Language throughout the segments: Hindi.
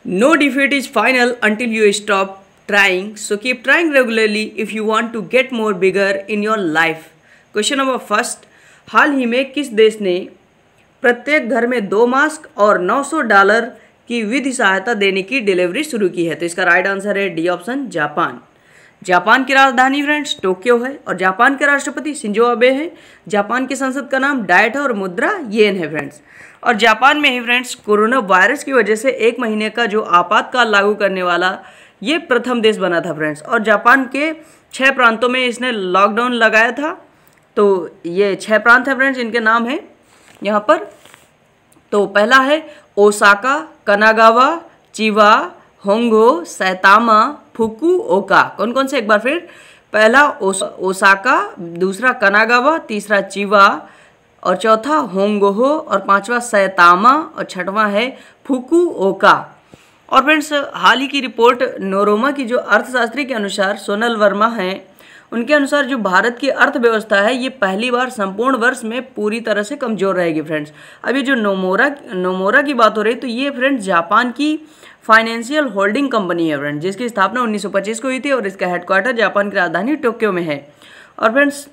No defeat is final until you stop trying. So keep trying regularly if you want to get more bigger in your life. Question number first, हाल ही में किस देश ने प्रत्येक घर में 2 मास्क और $900 की विधि सहायता देने की डिलीवरी शुरू की है? तो इसका राइट आंसर है डी ऑप्शन, जापान। जापान की राजधानी फ्रेंड्स टोक्यो है और जापान के राष्ट्रपति शिंजो अबे हैं। जापान की संसद का नाम डाइट है और मुद्रा येन है फ्रेंड्स। और जापान में ही फ्रेंड्स कोरोना वायरस की वजह से 1 महीने का जो आपातकाल लागू करने वाला ये प्रथम देश बना था फ्रेंड्स। और जापान के 6 प्रांतों में इसने लॉकडाउन लगाया था। तो ये 6 प्रांत हैं फ्रेंड्स, इनके नाम हैं यहाँ पर। तो पहला है ओसाका, कनागावा, चिवा, होंगो, सैतामा, फुकुओका। कौन कौन से, एक बार फिर, पहला ओसाका, दूसरा कनागावा, तीसरा चिवा और चौथा होंगोहो और पांचवा सैतामा और छठवां है फुकुओका। और फ्रेंड्स हाल ही की रिपोर्ट नोरोमा की जो अर्थशास्त्री के अनुसार सोनल वर्मा हैं, उनके अनुसार जो भारत की अर्थव्यवस्था है ये पहली बार संपूर्ण वर्ष में पूरी तरह से कमज़ोर रहेगी फ्रेंड्स। अभी जो नोमोरा की बात हो रही है तो ये फ्रेंड्स जापान की फाइनेंशियल होल्डिंग कंपनी है फ्रेंड्स, जिसकी स्थापना 1925 को हुई थी और इसका हेडक्वार्टर जापान की राजधानी टोक्यो में है। और फ्रेंड्स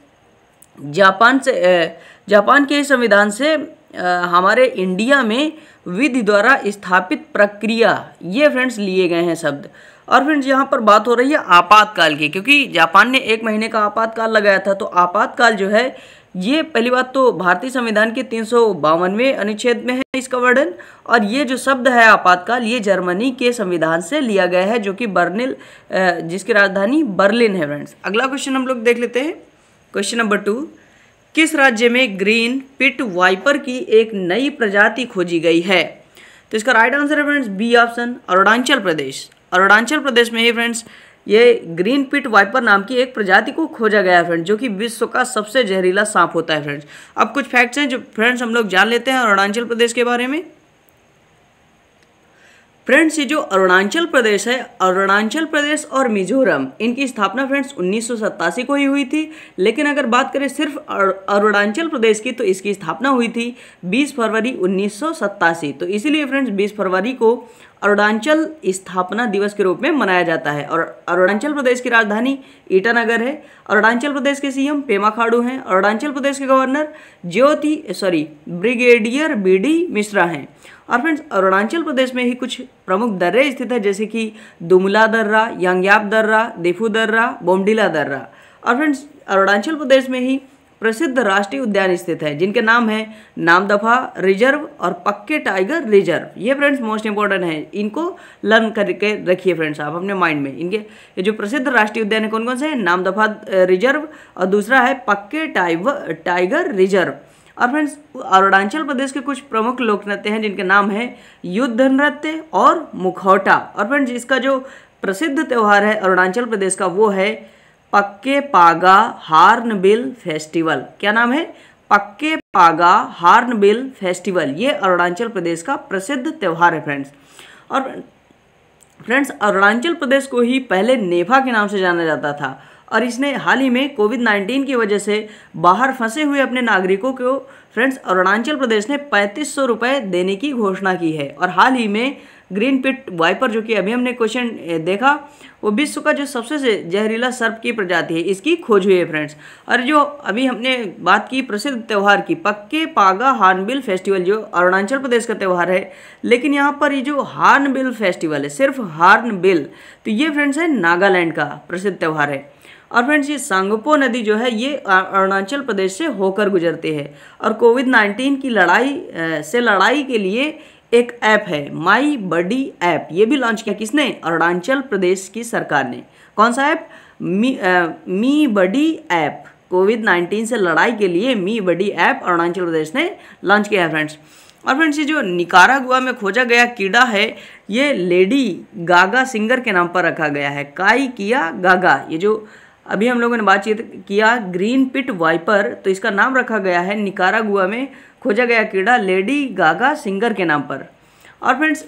जापान के संविधान से हमारे इंडिया में विधि द्वारा स्थापित प्रक्रिया ये फ्रेंड्स लिए गए हैं शब्द। और फ्रेंड्स यहाँ पर बात हो रही है आपातकाल की, क्योंकि जापान ने 1 महीने का आपातकाल लगाया था। तो आपातकाल जो है ये पहली बात तो भारतीय संविधान के 352वें अनुच्छेद में है इसका वर्णन। और ये जो शब्द है आपातकाल ये जर्मनी के संविधान से लिया गया है, जो कि जिसकी राजधानी बर्लिन है फ्रेंड्स। अगला क्वेश्चन हम लोग देख लेते हैं। क्वेश्चन नंबर 2, किस राज्य में ग्रीन पिट वाइपर की एक नई प्रजाति खोजी गई है? तो इसका राइट आंसर है friends B option, Arunachal Pradesh. Arunachal Pradesh में ही फ्रेंड्स ये ग्रीन पिट वाइपर नाम की एक प्रजाति को खोजा गया है फ्रेंड्स, जो कि विश्व का सबसे जहरीला सांप होता है फ्रेंड्स। अब कुछ फैक्ट्स हैं जो फ्रेंड्स हम लोग जान लेते हैं अरुणाचल प्रदेश के बारे में। फ्रेंड्स ये जो अरुणाचल प्रदेश है, अरुणाचल प्रदेश और मिजोरम, इनकी स्थापना फ्रेंड्स 1987 को ही हुई थी। लेकिन अगर बात करें सिर्फ अरुणाचल प्रदेश की तो इसकी स्थापना हुई थी 20 फरवरी 1987। तो इसीलिए फ्रेंड्स 20 फरवरी को अरुणाचल स्थापना दिवस के रूप में मनाया जाता है। और अरुणाचल प्रदेश की राजधानी ईटानगर है। अरुणाचल प्रदेश के सीएम पेमा खांडू हैं। अरुणाचल प्रदेश के गवर्नर ब्रिगेडियर बीडी मिश्रा हैं। और फ्रेंड्स अरुणाचल प्रदेश में ही कुछ प्रमुख दर्रे स्थित है, जैसे कि दुमला दर्रा, यांग्याप दर्रा, देफू दर्रा, बोमडिला दर्रा। और फ्रेंड्स अरुणाचल प्रदेश में ही प्रसिद्ध राष्ट्रीय उद्यान स्थित है, जिनके नाम है नामदफा रिजर्व और पक्के टाइगर रिजर्व। ये फ्रेंड्स मोस्ट इंपॉर्टेंट है, इनको लर्न करके रखिए फ्रेंड्स आप अपने माइंड में। इनके ये जो प्रसिद्ध राष्ट्रीय उद्यान है कौन कौन से हैं? नामदफा रिजर्व और दूसरा है पक्के टाइगर रिजर्व। और फ्रेंड्स अरुणाचल प्रदेश के कुछ प्रमुख लोक नृत्य हैं, जिनके नाम है युद्ध नृत्य और मुखौटा। और फ्रेंड्स इसका जो प्रसिद्ध त्यौहार है अरुणाचल प्रदेश का वो है पक्के पागा हार्नबिल फेस्टिवल। क्या नाम है? पक्के पागा हार्नबिल फेस्टिवल। ये अरुणाचल प्रदेश का प्रसिद्ध त्यौहार है फ्रेंड्स। और फ्रेंड्स अरुणाचल प्रदेश को ही पहले नेफा के नाम से जाना जाता था और इसने हाल ही में कोविड-19 की वजह से बाहर फंसे हुए अपने नागरिकों को फ्रेंड्स अरुणाचल प्रदेश ने 3500 रुपये देने की घोषणा की है। और हाल ही में ग्रीन पिट वाइपर, जो कि अभी हमने क्वेश्चन देखा, वो विश्व का जो सबसे जहरीला सर्प की प्रजाति है, इसकी खोज हुई है फ्रेंड्स। और जो अभी हमने बात की प्रसिद्ध त्यौहार की, पक्के पागा हार्नबिल फेस्टिवल, जो अरुणाचल प्रदेश का त्यौहार है, लेकिन यहाँ पर ये जो हार्नबिल फेस्टिवल है, सिर्फ हार्नबिल, तो ये फ्रेंड्स है नागालैंड का प्रसिद्ध त्यौहार है। और फ्रेंड्स ये सांगपो नदी जो है ये अरुणाचल प्रदेश से होकर गुजरती है। और कोविड-19 की लड़ाई के लिए एक ऐप है माई बडी ऐप, ये भी लॉन्च किया किसने? अरुणाचल प्रदेश की सरकार ने। कौन सा ऐप? मी बडी ऐप। कोविड-19 से लड़ाई के लिए मी बडी ऐप अरुणाचल प्रदेश ने लॉन्च किया है फ्रेंड्स। और फ्रेंड्स ये जो निकारागुआ में खोजा गया कीड़ा है ये लेडी गागा सिंगर के नाम पर रखा गया है, काई किया गागा। ये जो अभी हम लोगों ने बातचीत किया ग्रीन पिट वाइपर, तो इसका नाम रखा गया है निकारागुआ में खोजा गया कीड़ा लेडी गागा सिंगर के नाम पर। और फ्रेंड्स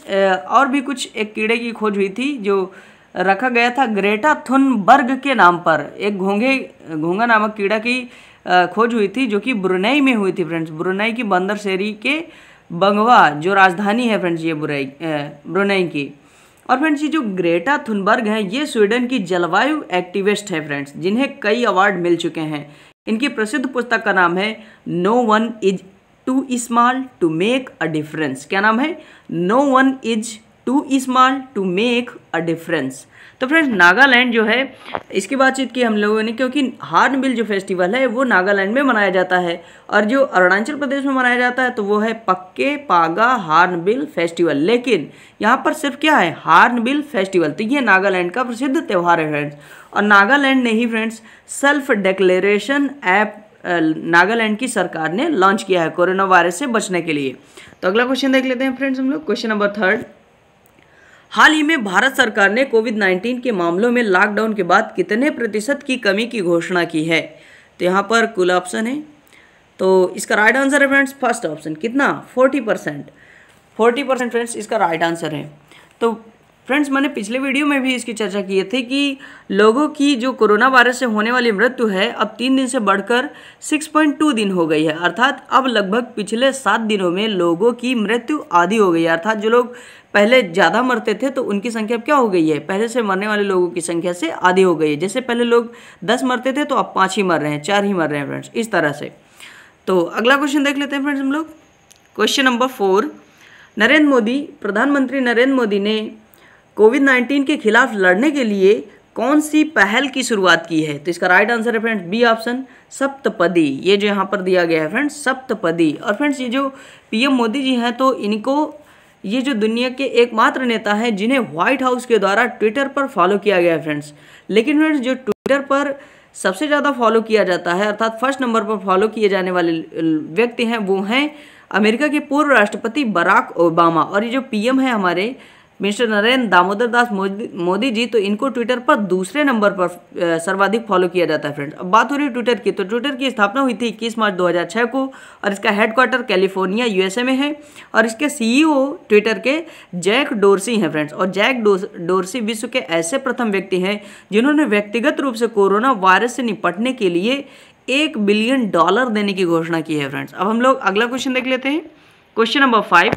और भी कुछ एक कीड़े की खोज हुई थी जो रखा गया था ग्रेटा थुनबर्ग के नाम पर। एक घोंगा नामक कीड़ा की खोज हुई थी, जो कि ब्रुनेई में हुई थी फ्रेंड्स। ब्रुनेई की बंदर शेरी के बंगवा जो राजधानी है फ्रेंड्स ये ब्रुनेई की। और फ्रेंड्स ये जो ग्रेटा थुनबर्ग हैं ये स्वीडन की जलवायु एक्टिविस्ट है फ्रेंड्स, जिन्हें कई अवार्ड मिल चुके हैं। इनकी प्रसिद्ध पुस्तक का नाम है no one is too small to make a difference. क्या नाम है? No one is too small to make a difference. तो फ्रेंड्स नागालैंड जो है इसकी बातचीत की हम लोगों ने, क्योंकि हार्नबिल जो फेस्टिवल है वो नागालैंड में मनाया जाता है, और जो अरुणाचल प्रदेश में मनाया जाता है तो वो है पक्के पागा हार्नबिल फेस्टिवल। लेकिन यहाँ पर सिर्फ क्या है? Hornbill festival. तो ये नागालैंड का प्रसिद्ध त्यौहार है फ्रेंड्स। और नागालैंड ने ही friends self declaration app Nagaland की सरकार ने लॉन्च किया है कोरोना वायरस से बचने के लिए। तो अगला क्वेश्चन देख लेते हैं फ्रेंड्स हम लोग, क्वेश्चन नंबर 3। हाल ही में भारत सरकार ने कोविड-19 के मामलों में लॉकडाउन के बाद कितने प्रतिशत की कमी की घोषणा की है? तो यहाँ पर कुल ऑप्शन है, तो इसका राइट आंसर है फ्रेंड्स फर्स्ट ऑप्शन। कितना? 40%। 40% फ्रेंड्स इसका राइट आंसर है। तो फ्रेंड्स मैंने पिछले वीडियो में भी इसकी चर्चा की थी कि लोगों की जो कोरोना वायरस से होने वाली मृत्यु है अब 3 दिन से बढ़कर 6.2 दिन हो गई है। अर्थात अब लगभग पिछले 7 दिनों में लोगों की मृत्यु आधी हो गई है। अर्थात जो लोग पहले ज़्यादा मरते थे तो उनकी संख्या अब क्या हो गई है? पहले से मरने वाले लोगों की संख्या से आधी हो गई है। जैसे पहले लोग 10 मरते थे तो अब 5 ही मर रहे हैं, 4 ही मर रहे हैं फ्रेंड्स, इस तरह से। तो अगला क्वेश्चन देख लेते हैं फ्रेंड्स हम लोग, क्वेश्चन नंबर 4। प्रधानमंत्री नरेंद्र मोदी ने कोविड-19 के खिलाफ लड़ने के लिए कौन सी पहल की शुरुआत की है? तो इसका राइट आंसर है फ्रेंड्स बी ऑप्शन, सप्तपदी। ये जो यहाँ पर दिया गया है फ्रेंड्स सप्तपदी। और फ्रेंड्स ये जो पीएम मोदी जी हैं तो इनको ये जो दुनिया के एकमात्र नेता हैं जिन्हें व्हाइट हाउस के द्वारा ट्विटर पर फॉलो किया गया है फ्रेंड्स। लेकिन फ्रेंड्स जो ट्विटर पर सबसे ज़्यादा फॉलो किया जाता है, अर्थात फर्स्ट नंबर पर फॉलो किए जाने वाले व्यक्ति हैं वो हैं अमेरिका के पूर्व राष्ट्रपति बराक ओबामा। और ये जो पीएम है हमारे मिस्टर नरेंद्र दामोदर दास मोदी जी, तो इनको ट्विटर पर दूसरे नंबर पर सर्वाधिक फॉलो किया जाता है फ्रेंड्स। अब बात हो रही है ट्विटर की, तो ट्विटर की स्थापना हुई थी 21 मार्च 2006 को, और इसका हेडक्वार्टर कैलिफोर्निया यूएसए में है। और इसके सीईओ ट्विटर के जैक डोर्सी हैं फ्रेंड्स। और जैक डोर्सी विश्व के ऐसे प्रथम व्यक्ति हैं जिन्होंने व्यक्तिगत रूप से कोरोना वायरस से निपटने के लिए $1 बिलियन देने की घोषणा की है फ्रेंड्स। अब हम लोग अगला क्वेश्चन देख लेते हैं, क्वेश्चन नंबर 5।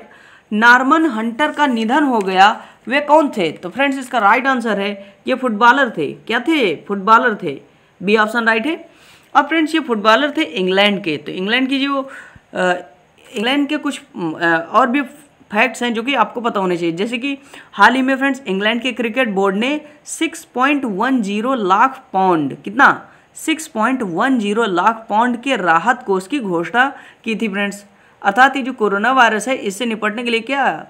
नॉर्मन हंटर का निधन हो गया, वे कौन थे? तो फ्रेंड्स इसका राइट आंसर है ये फुटबॉलर थे। क्या थे? फुटबॉलर थे, बी ऑप्शन राइट है। अब फ्रेंड्स ये फुटबॉलर थे इंग्लैंड के। तो इंग्लैंड की जो इंग्लैंड के कुछ और भी फैक्ट्स हैं जो कि आपको पता होने चाहिए, जैसे कि हाल ही में फ्रेंड्स इंग्लैंड के क्रिकेट बोर्ड ने 6.10 लाख पाउंड, कितना? 6.10 लाख पाउंड के राहत कोष की घोषणा की थी फ्रेंड्स। अर्थात ये जो कोरोना वायरस है इससे निपटने के लिए क्या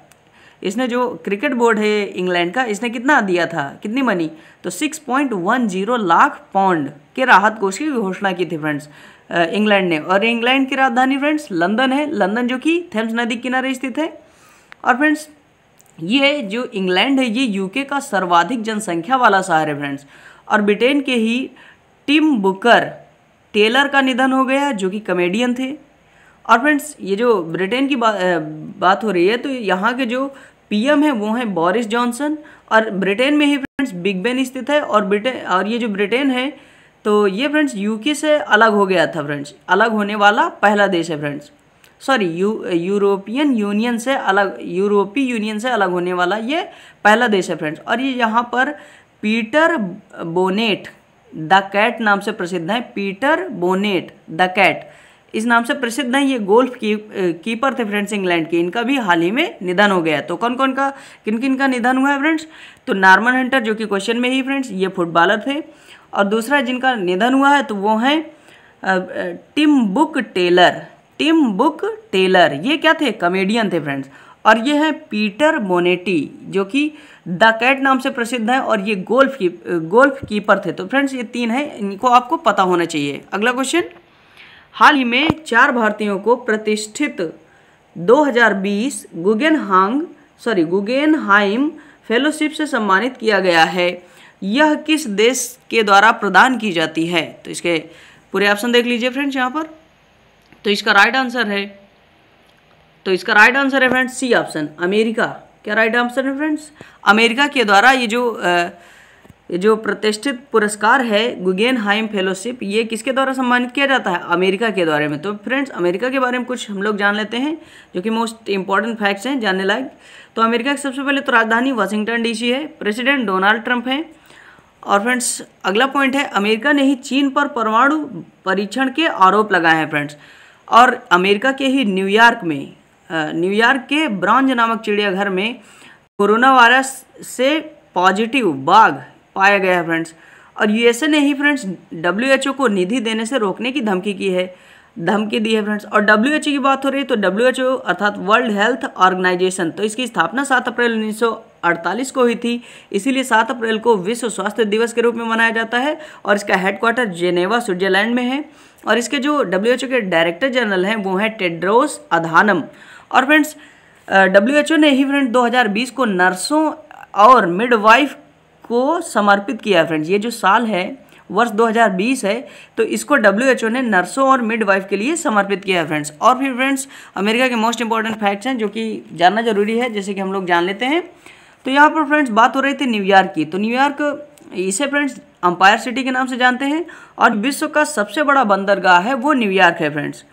इसने जो क्रिकेट बोर्ड है इंग्लैंड का, इसने कितना दिया था, कितनी मनी? तो 6.10 लाख पाउंड के राहत कोष की घोषणा की थी फ्रेंड्स इंग्लैंड ने। और इंग्लैंड की राजधानी फ्रेंड्स लंदन है, लंदन जो कि थेम्स नदी किनारे स्थित है। और फ्रेंड्स ये जो इंग्लैंड है ये यूके का सर्वाधिक जनसंख्या वाला शहर है फ्रेंड्स। और ब्रिटेन के ही टिम बुकर टेलर का निधन हो गया जो कि कॉमेडियन थे। और फ्रेंड्स ये जो ब्रिटेन की बात हो रही है तो यहाँ के जो पीएम है वो हैं बोरिस जॉनसन। और ब्रिटेन में ही फ्रेंड्स बिग बेन स्थित है। और ये जो ब्रिटेन है तो ये फ्रेंड्स यूके से अलग हो गया था फ्रेंड्स, अलग होने वाला पहला देश है फ्रेंड्स। सॉरी यूरोपीय यूनियन से अलग होने वाला ये पहला देश है फ्रेंड्स। और ये यहाँ पर पीटर बोनेट द कैट नाम से प्रसिद्ध है। पीटर बोनेट द कैट इस नाम से प्रसिद्ध है। ये गोल्फ कीपर थे फ्रेंड्स इंग्लैंड के। इनका भी हाल ही में निधन हो गया। तो किन किन का निधन हुआ है फ्रेंड्स? तो नॉर्मन हंटर जो कि क्वेश्चन में ही फ्रेंड्स ये फुटबॉलर थे। और दूसरा जिनका निधन हुआ है तो वो हैं टिम बुक टेलर। ये क्या थे? कॉमेडियन थे फ्रेंड्स। और ये है पीटर बोनेटी जो कि द कैट नाम से प्रसिद्ध है और ये गोल्फ कीपर थे। तो फ्रेंड्स ये 3 हैं, इनको आपको पता होना चाहिए। अगला क्वेश्चन, हाल ही में 4 भारतीयों को प्रतिष्ठित 2020 गुगेनहाइम फेलोशिप से सम्मानित किया गया है। यह किस देश के द्वारा प्रदान की जाती है? तो इसके पूरे ऑप्शन देख लीजिए फ्रेंड्स यहाँ पर। तो इसका राइट आंसर है फ्रेंड्स सी ऑप्शन, अमेरिका। क्या राइट आंसर है फ्रेंड्स? अमेरिका के द्वारा ये जो ये जो प्रतिष्ठित पुरस्कार है गुगेनहाइम फेलोशिप, ये किसके द्वारा सम्मानित किया जाता है? अमेरिका के द्वारा में। तो फ्रेंड्स अमेरिका के बारे में कुछ हम लोग जान लेते हैं जो कि मोस्ट इंपॉर्टेंट फैक्ट्स हैं जानने लायक। तो अमेरिका की सबसे पहले तो राजधानी वाशिंगटन डीसी है, प्रेसिडेंट डोनाल्ड ट्रंप हैं। और फ्रेंड्स अगला पॉइंट है, अमेरिका ने ही चीन पर परमाणु परीक्षण के आरोप लगाए हैं फ्रेंड्स। और अमेरिका के ही न्यूयॉर्क के ब्रांज नामक चिड़ियाघर में कोरोना वायरस से पॉजिटिव बाघ पाया गया है फ्रेंड्स। और यूएसए ने ही फ्रेंड्स डब्ल्यूएचओ को निधि देने से रोकने की धमकी दी है फ्रेंड्स। और डब्ल्यूएचओ की बात हो रही है तो डब्ल्यूएचओ अर्थात वर्ल्ड हेल्थ ऑर्गेनाइजेशन, तो इसकी स्थापना 7 अप्रैल 1948 को हुई थी, इसीलिए 7 अप्रैल को विश्व स्वास्थ्य दिवस के रूप में मनाया जाता है। और इसका हेडक्वार्टर जेनेवा स्विट्जरलैंड में है। और इसके जो डब्ल्यूएचओ के डायरेक्टर जनरल हैं वो हैं टेड्रोस अधानम। और फ्रेंड्स डब्ल्यूएचओ ने ही फ्रेंड्स 2020 को नर्सों और मिडवाइफ को समर्पित किया है फ्रेंड्स। ये जो साल है वर्ष 2020 है, तो इसको डब्ल्यूएचओ ने नर्सों और मिडवाइफ के लिए समर्पित किया है फ्रेंड्स। और फिर फ्रेंड्स अमेरिका के मोस्ट इंपॉर्टेंट फैक्ट्स हैं जो कि जानना जरूरी है, जैसे कि हम लोग जान लेते हैं। तो यहाँ पर फ्रेंड्स बात हो रही थी न्यूयॉर्क की। तो न्यूयॉर्क इसे फ्रेंड्स अंपायर सिटी के नाम से जानते हैं। और विश्व का सबसे बड़ा बंदरगाह है वो न्यूयॉर्क है फ्रेंड्स।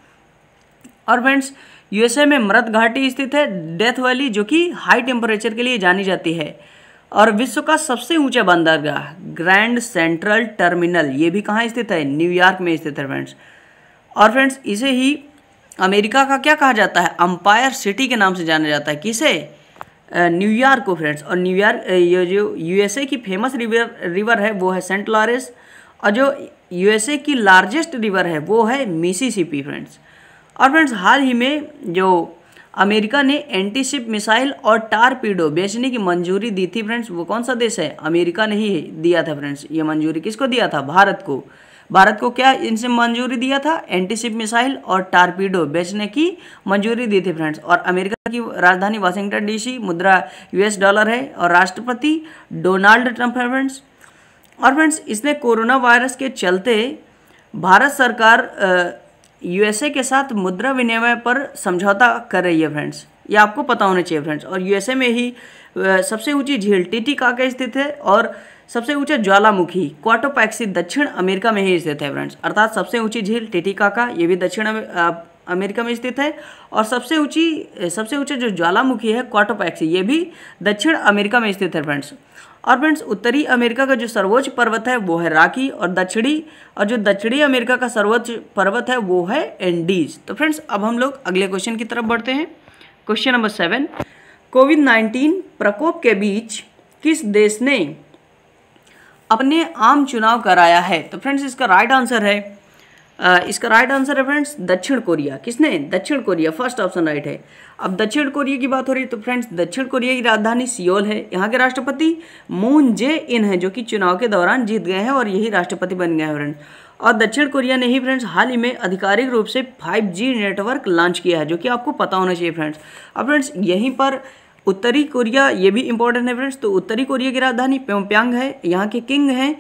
और फ्रेंड्स यूएसए में मृत घाटी स्थित है डेथ वैली, जो कि हाई टेम्परेचर के लिए जानी जाती है। और विश्व का सबसे ऊंचा बंदरगाह ग्रैंड सेंट्रल टर्मिनल, ये भी कहाँ स्थित है? न्यूयॉर्क में स्थित है फ्रेंड्स। और फ्रेंड्स इसे ही अमेरिका का क्या कहा जाता है? अंपायर सिटी के नाम से जाना जाता है। किसे? न्यूयॉर्क को फ्रेंड्स। और न्यूयॉर्क ये जो यूएसए की फेमस रिवर है वो है सेंट लॉरेंस। और जो यूएसए की लार्जेस्ट रिवर है वो है मिसिसिपी फ्रेंड्स। और फ्रेंड्स हाल ही में जो अमेरिका ने एंटीशिप मिसाइल और टारपीडो बेचने की मंजूरी दी थी फ्रेंड्स, वो कौन सा देश है? अमेरिका ने ही दिया था फ्रेंड्स। ये मंजूरी किसको दिया था? भारत को। भारत को क्या इनसे मंजूरी दिया था? एंटीशिप मिसाइल और टारपीडो बेचने की मंजूरी दी थी फ्रेंड्स। और अमेरिका की राजधानी वाशिंगटन डीसी, मुद्रा यूएस डॉलर है और राष्ट्रपति डोनाल्ड ट्रंप है फ्रेंड्स। और फ्रेंड्स इसने कोरोना वायरस के चलते भारत सरकार यूएसए के साथ मुद्रा विनिमय पर समझौता कर रही है फ्रेंड्स, ये आपको पता होना चाहिए फ्रेंड्स। और यूएसए में ही सबसे ऊंची झील टिटिकाका स्थित है और सबसे ऊंचा ज्वालामुखी क्वाटोपैक्सी दक्षिण अमेरिका में ही स्थित है फ्रेंड्स। अर्थात सबसे ऊंची झील टिटिकाका ये भी दक्षिण अमेरिका में स्थित है। और सबसे ऊंचा जो ज्वालामुखी है क्वाटोपैक्सी, ये भी दक्षिण अमेरिका में स्थित है फ्रेंड्स। और फ्रेंड्स उत्तरी अमेरिका का जो सर्वोच्च पर्वत है वो है रॉकी। और जो दक्षिणी अमेरिका का सर्वोच्च पर्वत है वो है एंडीज। तो फ्रेंड्स अब हम लोग अगले क्वेश्चन की तरफ बढ़ते हैं। क्वेश्चन नंबर 7, कोविड-19 प्रकोप के बीच किस देश ने अपने आम चुनाव कराया है? तो फ्रेंड्स इसका राइट आंसर है फ्रेंड्स दक्षिण कोरिया। किसने? दक्षिण कोरिया, फर्स्ट ऑप्शन राइट है। अब दक्षिण कोरिया की बात हो रही है तो फ्रेंड्स दक्षिण कोरिया की राजधानी सियोल है। यहाँ के राष्ट्रपति मून जे इन है जो कि चुनाव के दौरान जीत गए हैं और यही राष्ट्रपति बन गए हैं फ्रेंड्स। और दक्षिण कोरिया ने ही फ्रेंड्स हाल ही में आधिकारिक रूप से 5G नेटवर्क लॉन्च किया है, जो कि आपको पता होना चाहिए फ्रेंड्स। अब फ्रेंड्स यहीं पर उत्तरी कोरिया, ये भी इंपॉर्टेंट है फ्रेंड्स। तो उत्तरी कोरिया की राजधानी प्योंगयांग है। यहाँ के किंग हैं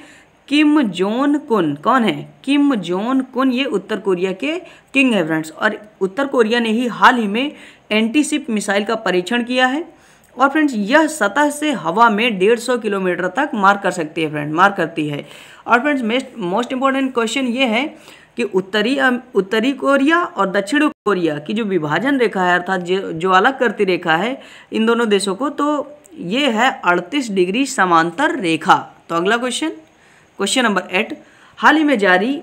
किम जोन कुन। कौन है? किम जोन कुन, ये उत्तर कोरिया के किंग है फ्रेंड्स। और उत्तर कोरिया ने ही हाल ही में एंटीशिप मिसाइल का परीक्षण किया है। और फ्रेंड्स यह सतह से हवा में 150 किलोमीटर तक मार कर सकती है फ्रेंड्स, मार करती है। और फ्रेंड्स मोस्ट इंपॉर्टेंट क्वेश्चन ये है कि उत्तरी कोरिया और दक्षिण कोरिया की जो विभाजन रेखा है, अर्थात जो अलग करती रेखा है इन दोनों देशों को, तो ये है 38 डिग्री समांतर रेखा। तो अगला क्वेश्चन नंबर 8, हाल ही में जारी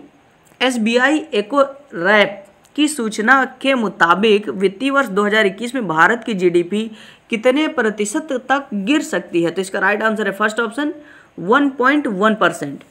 SBI एको रैप की सूचना के मुताबिक वित्तीय वर्ष 2021 में भारत की GDP कितने प्रतिशत तक गिर सकती है? तो इसका राइट आंसर है फर्स्ट ऑप्शन 1.1%।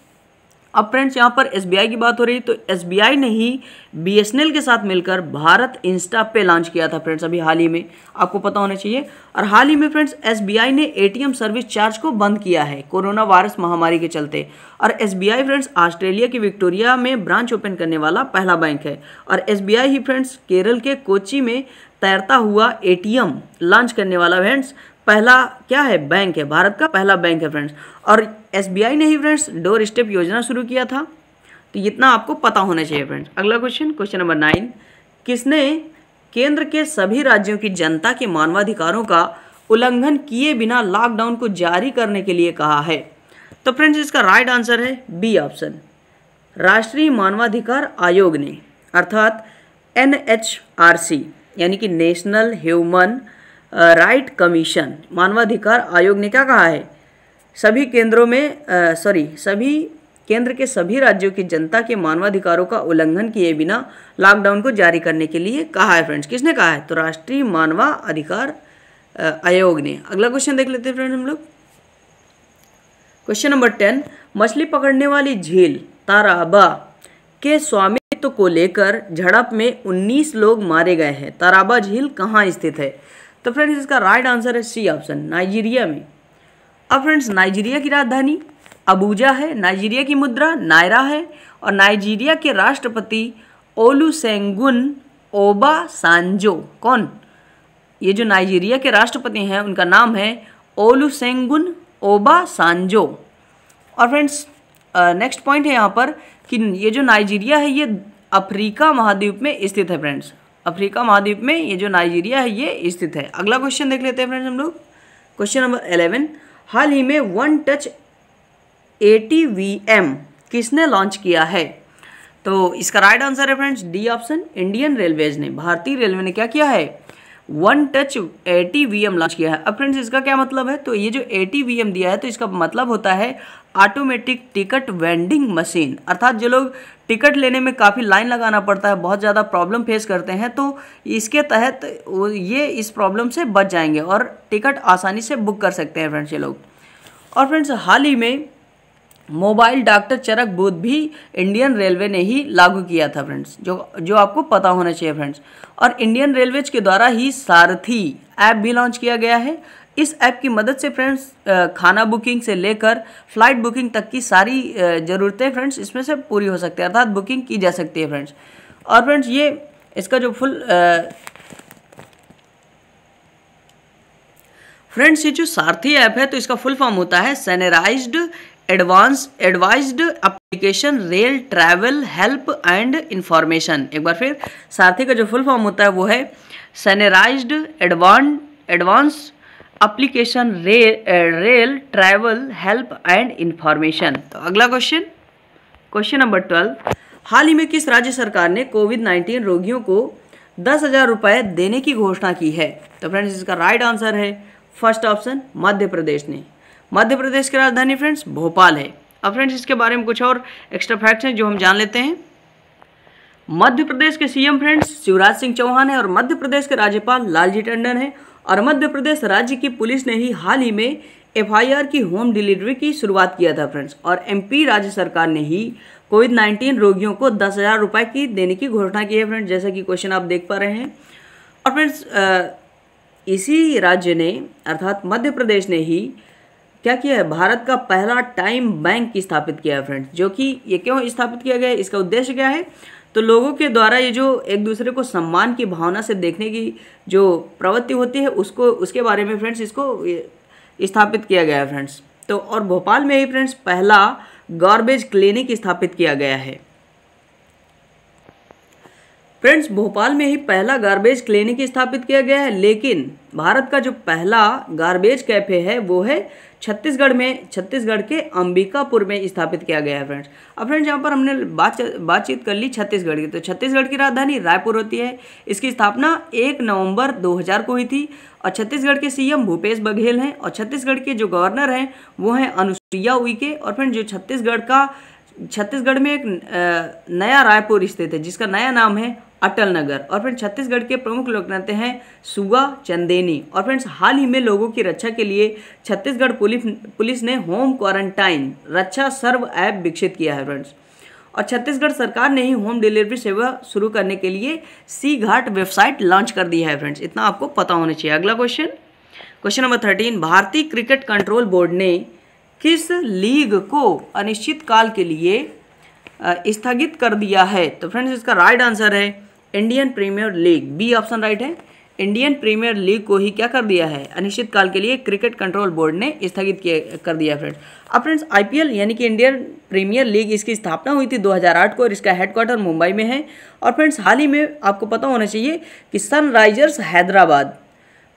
अब फ्रेंड्स यहाँ पर SBI की बात हो रही है तो SBI ने ही BSNL के साथ मिलकर भारत इंस्टा पे लॉन्च किया था फ्रेंड्स, अभी हाल ही में, आपको पता होना चाहिए। और हाल ही में फ्रेंड्स SBI ने ATM सर्विस चार्ज को बंद किया है कोरोना वायरस महामारी के चलते। और SBI फ्रेंड्स ऑस्ट्रेलिया की विक्टोरिया में ब्रांच ओपन करने वाला पहला बैंक है। और SBI ही फ्रेंड्स केरल के कोच्चि में तैरता हुआ ATM लॉन्च करने वाला फ्रेंड्स पहला क्या है? बैंक है, भारत का पहला बैंक है फ्रेंड्स। और SBI ने ही फ्रेंड्स डोर स्टेप योजना शुरू किया था। तो इतना आपको पता होना चाहिए फ्रेंड्स। अगला क्वेश्चन नंबर 9, किसने केंद्र के सभी राज्यों की जनता के मानवाधिकारों का उल्लंघन किए बिना लॉकडाउन को जारी करने के लिए कहा है? तो फ्रेंड्स इसका राइट आंसर है बी ऑप्शन, राष्ट्रीय मानवाधिकार आयोग ने, अर्थात NHRC यानी कि नेशनल ह्यूमन राइट कमीशन, मानवाधिकार आयोग ने क्या कहा है, सभी केंद्रों में सभी केंद्र के सभी राज्यों की जनता के मानवाधिकारों का उल्लंघन किए बिना लॉकडाउन को जारी करने के लिए कहा है। फ्रेंड्स किसने कहा है, तो राष्ट्रीय मानवाधिकार आयोग ने। अगला क्वेश्चन देख लेते हैं फ्रेंड्स हम लोग। क्वेश्चन नंबर 10, मछली पकड़ने वाली झील ताराबा के स्वामित्व को लेकर झड़प में 19 लोग मारे गए हैं। ताराबा झील कहाँ स्थित है, तो फ्रेंड्स इसका राइट आंसर है सी ऑप्शन, नाइजीरिया में। अब फ्रेंड्स नाइजीरिया की राजधानी अबूजा है, नाइजीरिया की मुद्रा नायरा है और नाइजीरिया के राष्ट्रपति ओलुसेगुन ओबासांजो, कौन, ये जो नाइजीरिया के राष्ट्रपति हैं उनका नाम है ओलुसेगुन ओबासांजो। और फ्रेंड्स नेक्स्ट पॉइंट है यहाँ पर कि ये जो नाइजीरिया है ये अफ्रीका महाद्वीप में स्थित है। फ्रेंड्स अफ्रीका महाद्वीप में ये जो नाइजीरिया है ये स्थित है। अगला क्वेश्चन देख लेते हैं फ्रेंड्स हम लोग। क्वेश्चन नंबर 11, हाल ही में वन टच ATVM किसने लॉन्च किया है, तो इसका राइट आंसर है friends D option, Indian railways ने, भारतीय रेलवे ने क्या किया है, वन टच ATVM लॉन्च किया है। अब फ्रेंड्स इसका क्या मतलब है, तो ये जो ATVM दिया है तो इसका मतलब होता है ऑटोमेटिक टिकट वेंडिंग मशीन, अर्थात जो लोग टिकट लेने में काफ़ी लाइन लगाना पड़ता है, बहुत ज़्यादा प्रॉब्लम फेस करते हैं, तो इसके तहत ये इस प्रॉब्लम से बच जाएंगे और टिकट आसानी से बुक कर सकते हैं फ्रेंड्स ये लोग। और फ्रेंड्स हाल ही में मोबाइल डॉक्टर चरक बूथ भी इंडियन रेलवे ने ही लागू किया था फ्रेंड्स, जो आपको पता होना चाहिए फ्रेंड्स। और इंडियन रेलवेज के द्वारा ही सारथी ऐप भी लॉन्च किया गया है। इस ऐप की मदद से फ्रेंड्स खाना बुकिंग से लेकर फ्लाइट बुकिंग तक की सारी ज़रूरतें फ्रेंड्स इसमें से पूरी हो सकती है, अर्थात बुकिंग की जा सकती है फ्रेंड्स। और फ्रेंड्स ये इसका जो फ्रेंड्स ये जो सारथी ऐप है तो इसका फुल फॉर्म होता है sanitised advised application rail travel help and information. एक बार फिर सारथी का जो फुल फॉर्म होता है वो है sanitised advance application rail travel help and information. तो अगला क्वेश्चन नंबर 12, हाल ही में किस राज्य सरकार ने कोविड-19 रोगियों को 10,000 रुपये देने की घोषणा की है, तो फ्रेंड्स इसका राइट आंसर है फर्स्ट ऑप्शन, मध्य प्रदेश ने। मध्य प्रदेश की राजधानी फ्रेंड्स भोपाल है। अब फ्रेंड्स इसके बारे में कुछ और एक्स्ट्रा फैक्ट्स हैं जो हम जान लेते हैं। मध्य प्रदेश के CM फ्रेंड्स शिवराज सिंह चौहान है और मध्य प्रदेश के राज्यपाल लालजी टंडन है। और मध्य प्रदेश राज्य की पुलिस ने ही हाल ही में FIR की होम डिलीवरी की शुरुआत किया था फ्रेंड्स। और MP राज्य सरकार ने ही कोविड-19 रोगियों को 10,000 रुपये की देने की घोषणा की है फ्रेंड्स, जैसा कि क्वेश्चन आप देख पा रहे हैं। और फ्रेंड्स इसी राज्य ने अर्थात मध्य प्रदेश ने ही क्या किया है, भारत का पहला टाइम बैंक स्थापित किया है फ्रेंड्स। जो कि ये क्यों स्थापित किया गया है, इसका उद्देश्य क्या है, तो लोगों के द्वारा ये जो एक दूसरे को सम्मान की भावना से देखने की जो प्रवृत्ति होती है उसके बारे में फ्रेंड्स इसको स्थापित किया गया है फ्रेंड्स। तो और भोपाल में ही फ्रेंड्स पहला गार्बेज क्लिनिक स्थापित किया गया है फ्रेंड्स। भोपाल में ही पहला गार्बेज क्लिनिक स्थापित किया गया है, लेकिन भारत का जो पहला गार्बेज कैफे है वो है छत्तीसगढ़ के अंबिकापुर में स्थापित किया गया है फ्रेंड्स। अब फ्रेंड्स यहाँ पर हमने बातचीत कर ली छत्तीसगढ़ की, तो छत्तीसगढ़ की राजधानी रायपुर होती है। इसकी स्थापना 1 नवंबर 2000 को हुई थी और छत्तीसगढ़ के CM भूपेश बघेल हैं और छत्तीसगढ़ के जो गवर्नर हैं वो हैं अनुसुईया उइके। और फ्रेंड्स जो छत्तीसगढ़ में एक नया रायपुर स्थित है जिसका नया नाम है अटल नगर। और फ्रेंड्स छत्तीसगढ़ के प्रमुख लोकनेता हैं सुगा चंदेनी। और फ्रेंड्स हाल ही में लोगों की रक्षा के लिए छत्तीसगढ़ पुलिस ने होम क्वारंटाइन रक्षा सर्व ऐप विकसित किया है फ्रेंड्स। और छत्तीसगढ़ सरकार ने ही होम डिलीवरी सेवा शुरू करने के लिए सी घाट वेबसाइट लॉन्च कर दी है फ्रेंड्स, इतना आपको पता होना चाहिए। अगला क्वेश्चन नंबर 13, भारतीय क्रिकेट कंट्रोल बोर्ड ने किस लीग को अनिश्चित काल के लिए स्थगित कर दिया है, तो फ्रेंड्स इसका राइट आंसर है Indian Premier League, B option right है। इंडियन प्रीमियर लीग को ही क्या कर दिया है, अनिश्चित काल के लिए क्रिकेट कंट्रोल बोर्ड ने स्थगित कर दिया फ्रेंड्स। अब फ्रेंड्स IPL यानी कि इंडियन प्रीमियर लीग इसकी स्थापना हुई थी 2008 को और इसका हेडक्वार्टर मुंबई में है। और फ्रेंड्स हाल ही में आपको पता होना चाहिए कि सनराइजर्स हैदराबाद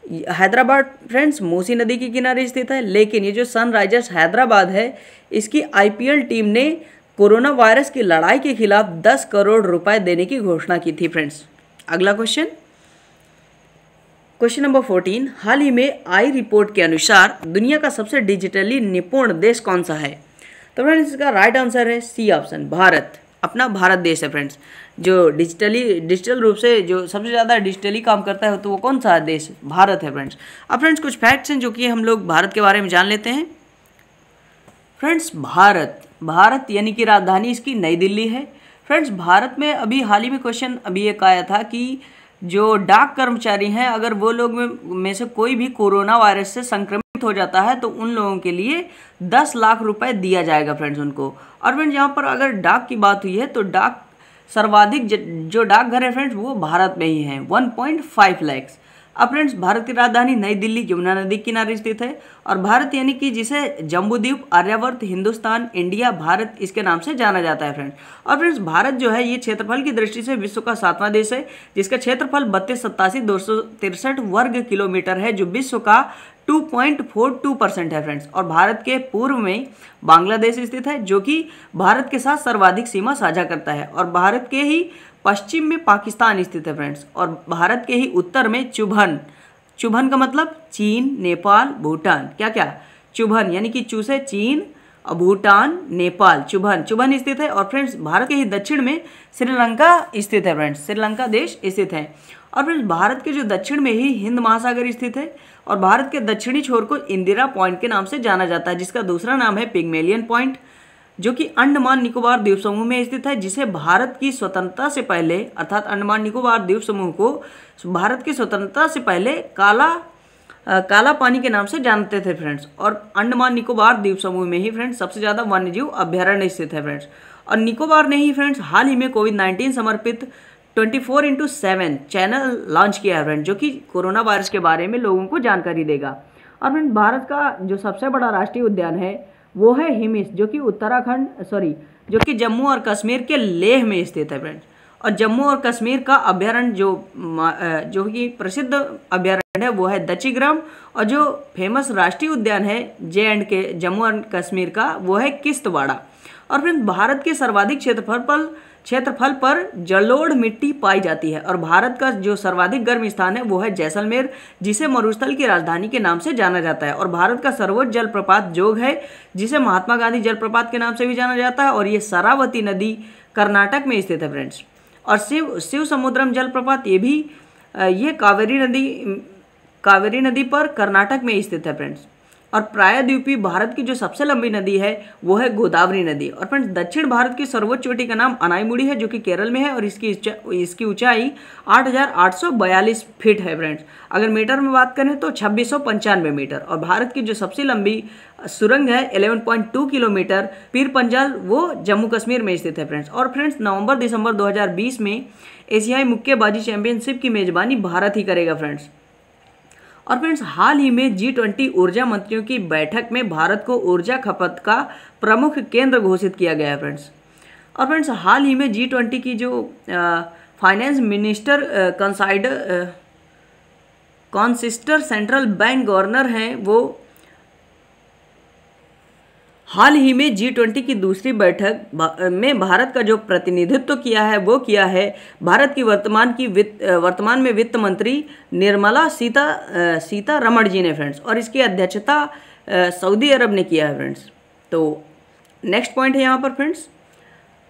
हैदराबाद फ्रेंड्स मूसी नदी के किनारे स्थित है, लेकिन ये जो सनराइजर्स हैदराबाद है इसकी आईपीएल टीम ने कोरोना वायरस की लड़ाई के खिलाफ 10 करोड़ रुपए देने की घोषणा की थी फ्रेंड्स। अगला क्वेश्चन, क्वेश्चन नंबर 14, हाल ही में आई रिपोर्ट के अनुसार दुनिया का सबसे डिजिटली निपुण देश कौन सा है? तो फ्रेंड्स इसका राइट आंसर है सी ऑप्शन, भारत। अपना भारत देश है फ्रेंड्स, जो डिजिटल रूप से जो सबसे ज़्यादा डिजिटली काम करता है, तो वो कौन सा देश? भारत है फ्रेंड्स। अब फ्रेंड्स कुछ फैक्ट्स हैं जो कि हम लोग भारत के बारे में जान लेते हैं। फ्रेंड्स भारत यानी कि राजधानी इसकी नई दिल्ली है। फ्रेंड्स भारत में अभी हाल ही में क्वेश्चन अभी एक आया था कि जो डाक कर्मचारी हैं, अगर वो लोग में से कोई भी कोरोना वायरस से संक्रमित हो जाता है तो उन लोगों के लिए 10 लाख रुपए दिया जाएगा फ्रेंड्स उनको। और फ्रेंड्स यहाँ पर अगर डाक की बात हुई है तो डाक सर्वाधिक जो डाकघर है फ्रेंड्स वो भारत में ही है, 1.5 लाख। अब फ्रेंड्स भारत की राजधानी नई दिल्ली यमुना नदी के किनारे स्थित है। और भारत यानी कि जिसे जम्बूद्वीप, आर्यावर्त, हिंदुस्तान, इंडिया, भारत इसके नाम से जाना जाता है फ्रेंड्स। और फ्रेंड्स भारत जो है ये क्षेत्रफल की दृष्टि से विश्व का 7वां देश है, जिसका क्षेत्रफल 32,87,263 वर्ग किलोमीटर है, जो विश्व का 2.42% है फ्रेंड्स। और भारत के पूर्व में बांग्लादेश स्थित है, जो कि भारत के साथ सर्वाधिक सीमा साझा करता है। और भारत के ही पश्चिम में पाकिस्तान स्थित है फ्रेंड्स। और भारत के ही उत्तर में चुभन का मतलब चीन, नेपाल, भूटान। क्या चुभन यानी कि चू से चीन, भूटान, नेपाल, चुभन स्थित है। और फ्रेंड्स भारत के ही दक्षिण में श्रीलंका स्थित है फ्रेंड्स, श्रीलंका देश स्थित है। और फ्रेंड्स भारत के जो दक्षिण में ही हिंद महासागर स्थित है। और भारत के दक्षिणी छोर को इंदिरा पॉइंट के नाम से जाना जाता है, जिसका दूसरा नाम है पिग्मेलियन पॉइंट, जो कि अंडमान निकोबार द्वीप समूह में स्थित है, जिसे भारत की स्वतंत्रता से पहले, अर्थात अंडमान निकोबार द्वीप समूह को भारत की स्वतंत्रता से पहले काला पानी के नाम से जानते थे फ्रेंड्स। और अंडमान निकोबार द्वीप समूह में ही फ्रेंड्स सबसे ज़्यादा वन्यजीव अभ्यारण्य स्थित है फ्रेंड्स। और निकोबार ने ही फ्रेंड्स हाल ही में कोविड-19 समर्पित 24/7 चैनल लॉन्च किया है फ्रेंड्स, जो कि कोरोना वायरस के बारे में लोगों को जानकारी देगा। और फ्रेंड्स भारत का जो सबसे बड़ा राष्ट्रीय उद्यान है वो है हिमिस, जो कि जम्मू और कश्मीर के लेह में स्थित है फ्रेंड्स। और जम्मू और कश्मीर का अभ्यारण्य जो कि प्रसिद्ध अभ्यारण्य है वो है दचिग्राम। और जो फेमस राष्ट्रीय उद्यान है J&K जम्मू और कश्मीर का वो है किश्तवाड़ा। और फ्रेंड्स भारत के सर्वाधिक क्षेत्रफल पर जलोढ़ मिट्टी पाई जाती है। और भारत का जो सर्वाधिक गर्म स्थान है वो है जैसलमेर, जिसे मरुस्थल की राजधानी के नाम से जाना जाता है। और भारत का सर्वोच्च जलप्रपात जोग है, जिसे महात्मा गांधी जलप्रपात के नाम से भी जाना जाता है। और ये शरावती नदी कर्नाटक में स्थित है फ्रेंड्स। और शिव समुद्रम जलप्रपात ये कावेरी नदी पर कर्नाटक में स्थित है फ्रेंड्स। और प्रायद्वीपीय भारत की जो सबसे लंबी नदी है वो है गोदावरी नदी। और फ्रेंड्स दक्षिण भारत की सर्वोच्च चोटी का नाम अनाईमुड़ी है, जो कि केरल में है। और इसकी ऊंचाई 8,842 फीट है फ्रेंड्स। अगर मीटर में बात करें तो 2695 मीटर। और भारत की जो सबसे लंबी सुरंग है 11.2 किलोमीटर पीर पंजाल, वो जम्मू कश्मीर में स्थित है फ्रेंड्स। और फ्रेंड्स नवंबर-दिसंबर 2020 में एशियाई मुक्केबाजी चैंपियनशिप की मेजबानी भारत ही करेगा फ्रेंड्स। और फ्रेंड्स हाल ही में G20 ऊर्जा मंत्रियों की बैठक में भारत को ऊर्जा खपत का प्रमुख केंद्र घोषित किया गया है फ्रेंड्स। और फ्रेंड्स हाल ही में G20 की जो फाइनेंस मिनिस्टर कॉन्सिस्टर सेंट्रल बैंक गवर्नर हैं, वो हाल ही में G20 की दूसरी बैठक में भारत का जो प्रतिनिधित्व किया है वो किया है भारत की वर्तमान में वित्त मंत्री निर्मला सीतारमण जी ने फ्रेंड्स। और इसकी अध्यक्षता सऊदी अरब ने किया है फ्रेंड्स। तो नेक्स्ट पॉइंट है यहाँ पर फ्रेंड्स,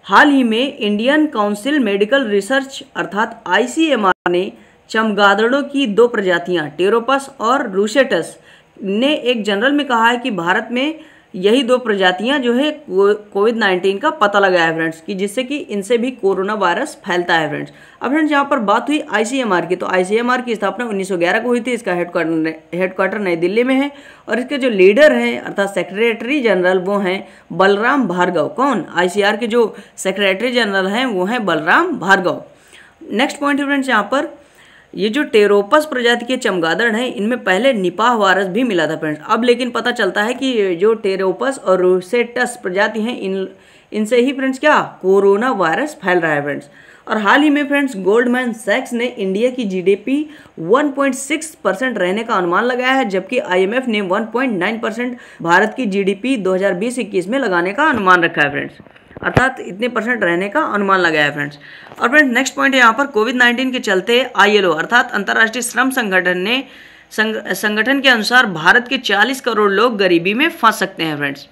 हाल ही में इंडियन काउंसिल मेडिकल रिसर्च अर्थात ICMR ने चमगादड़ों की 2 प्रजातियाँ टेरोपस और रूसेटस ने एक जर्नल में कहा है कि भारत में यही 2 प्रजातियां जो है कोविड-19 का पता लगाया है फ्रेंड्स, कि जिससे कि इनसे भी कोरोना वायरस फैलता है फ्रेंड्स। अब फ्रेंड्स यहाँ पर बात हुई ICMR की, तो ICMR की स्थापना 1911 को हुई थी। इसका हेडक्वार्टर नई दिल्ली में है। और इसके जो लीडर हैं अर्थात सेक्रेटरी जनरल वो हैं बलराम भार्गव। कौन? ICMR के जो सेक्रेटरी जनरल हैं वो हैं बलराम भार्गव। नेक्स्ट पॉइंट है फ्रेंड्स यहाँ पर, ये जो टेरोपस प्रजाति के चमगादड़ हैं इनमें पहले निपाह वायरस भी मिला था फ्रेंड्स। अब लेकिन पता चलता है कि जो टेरोपस और रूसेटस प्रजाति हैं इनसे ही फ्रेंड्स क्या कोरोना वायरस फैल रहा है फ्रेंड्स। और हाल ही में फ्रेंड्स गोल्डमैन सैक्स ने इंडिया की जीडीपी 1.6% रहने का अनुमान लगाया है, जबकि आईएमएफ ने 1.9% भारत की जीडीपी 2020-21 में लगाने का अनुमान रखा है फ्रेंड्स, अर्थात इतने % रहने का अनुमान लगाया है फ्रेंड्स। और फ्रेंड्स नेक्स्ट पॉइंट है यहाँ पर कोविड-19 के चलते आईएलओ अर्थात अंतर्राष्ट्रीय श्रम संगठन ने संगठन के अनुसार भारत के 40 करोड़ लोग गरीबी में फंस सकते हैं फ्रेंड्स।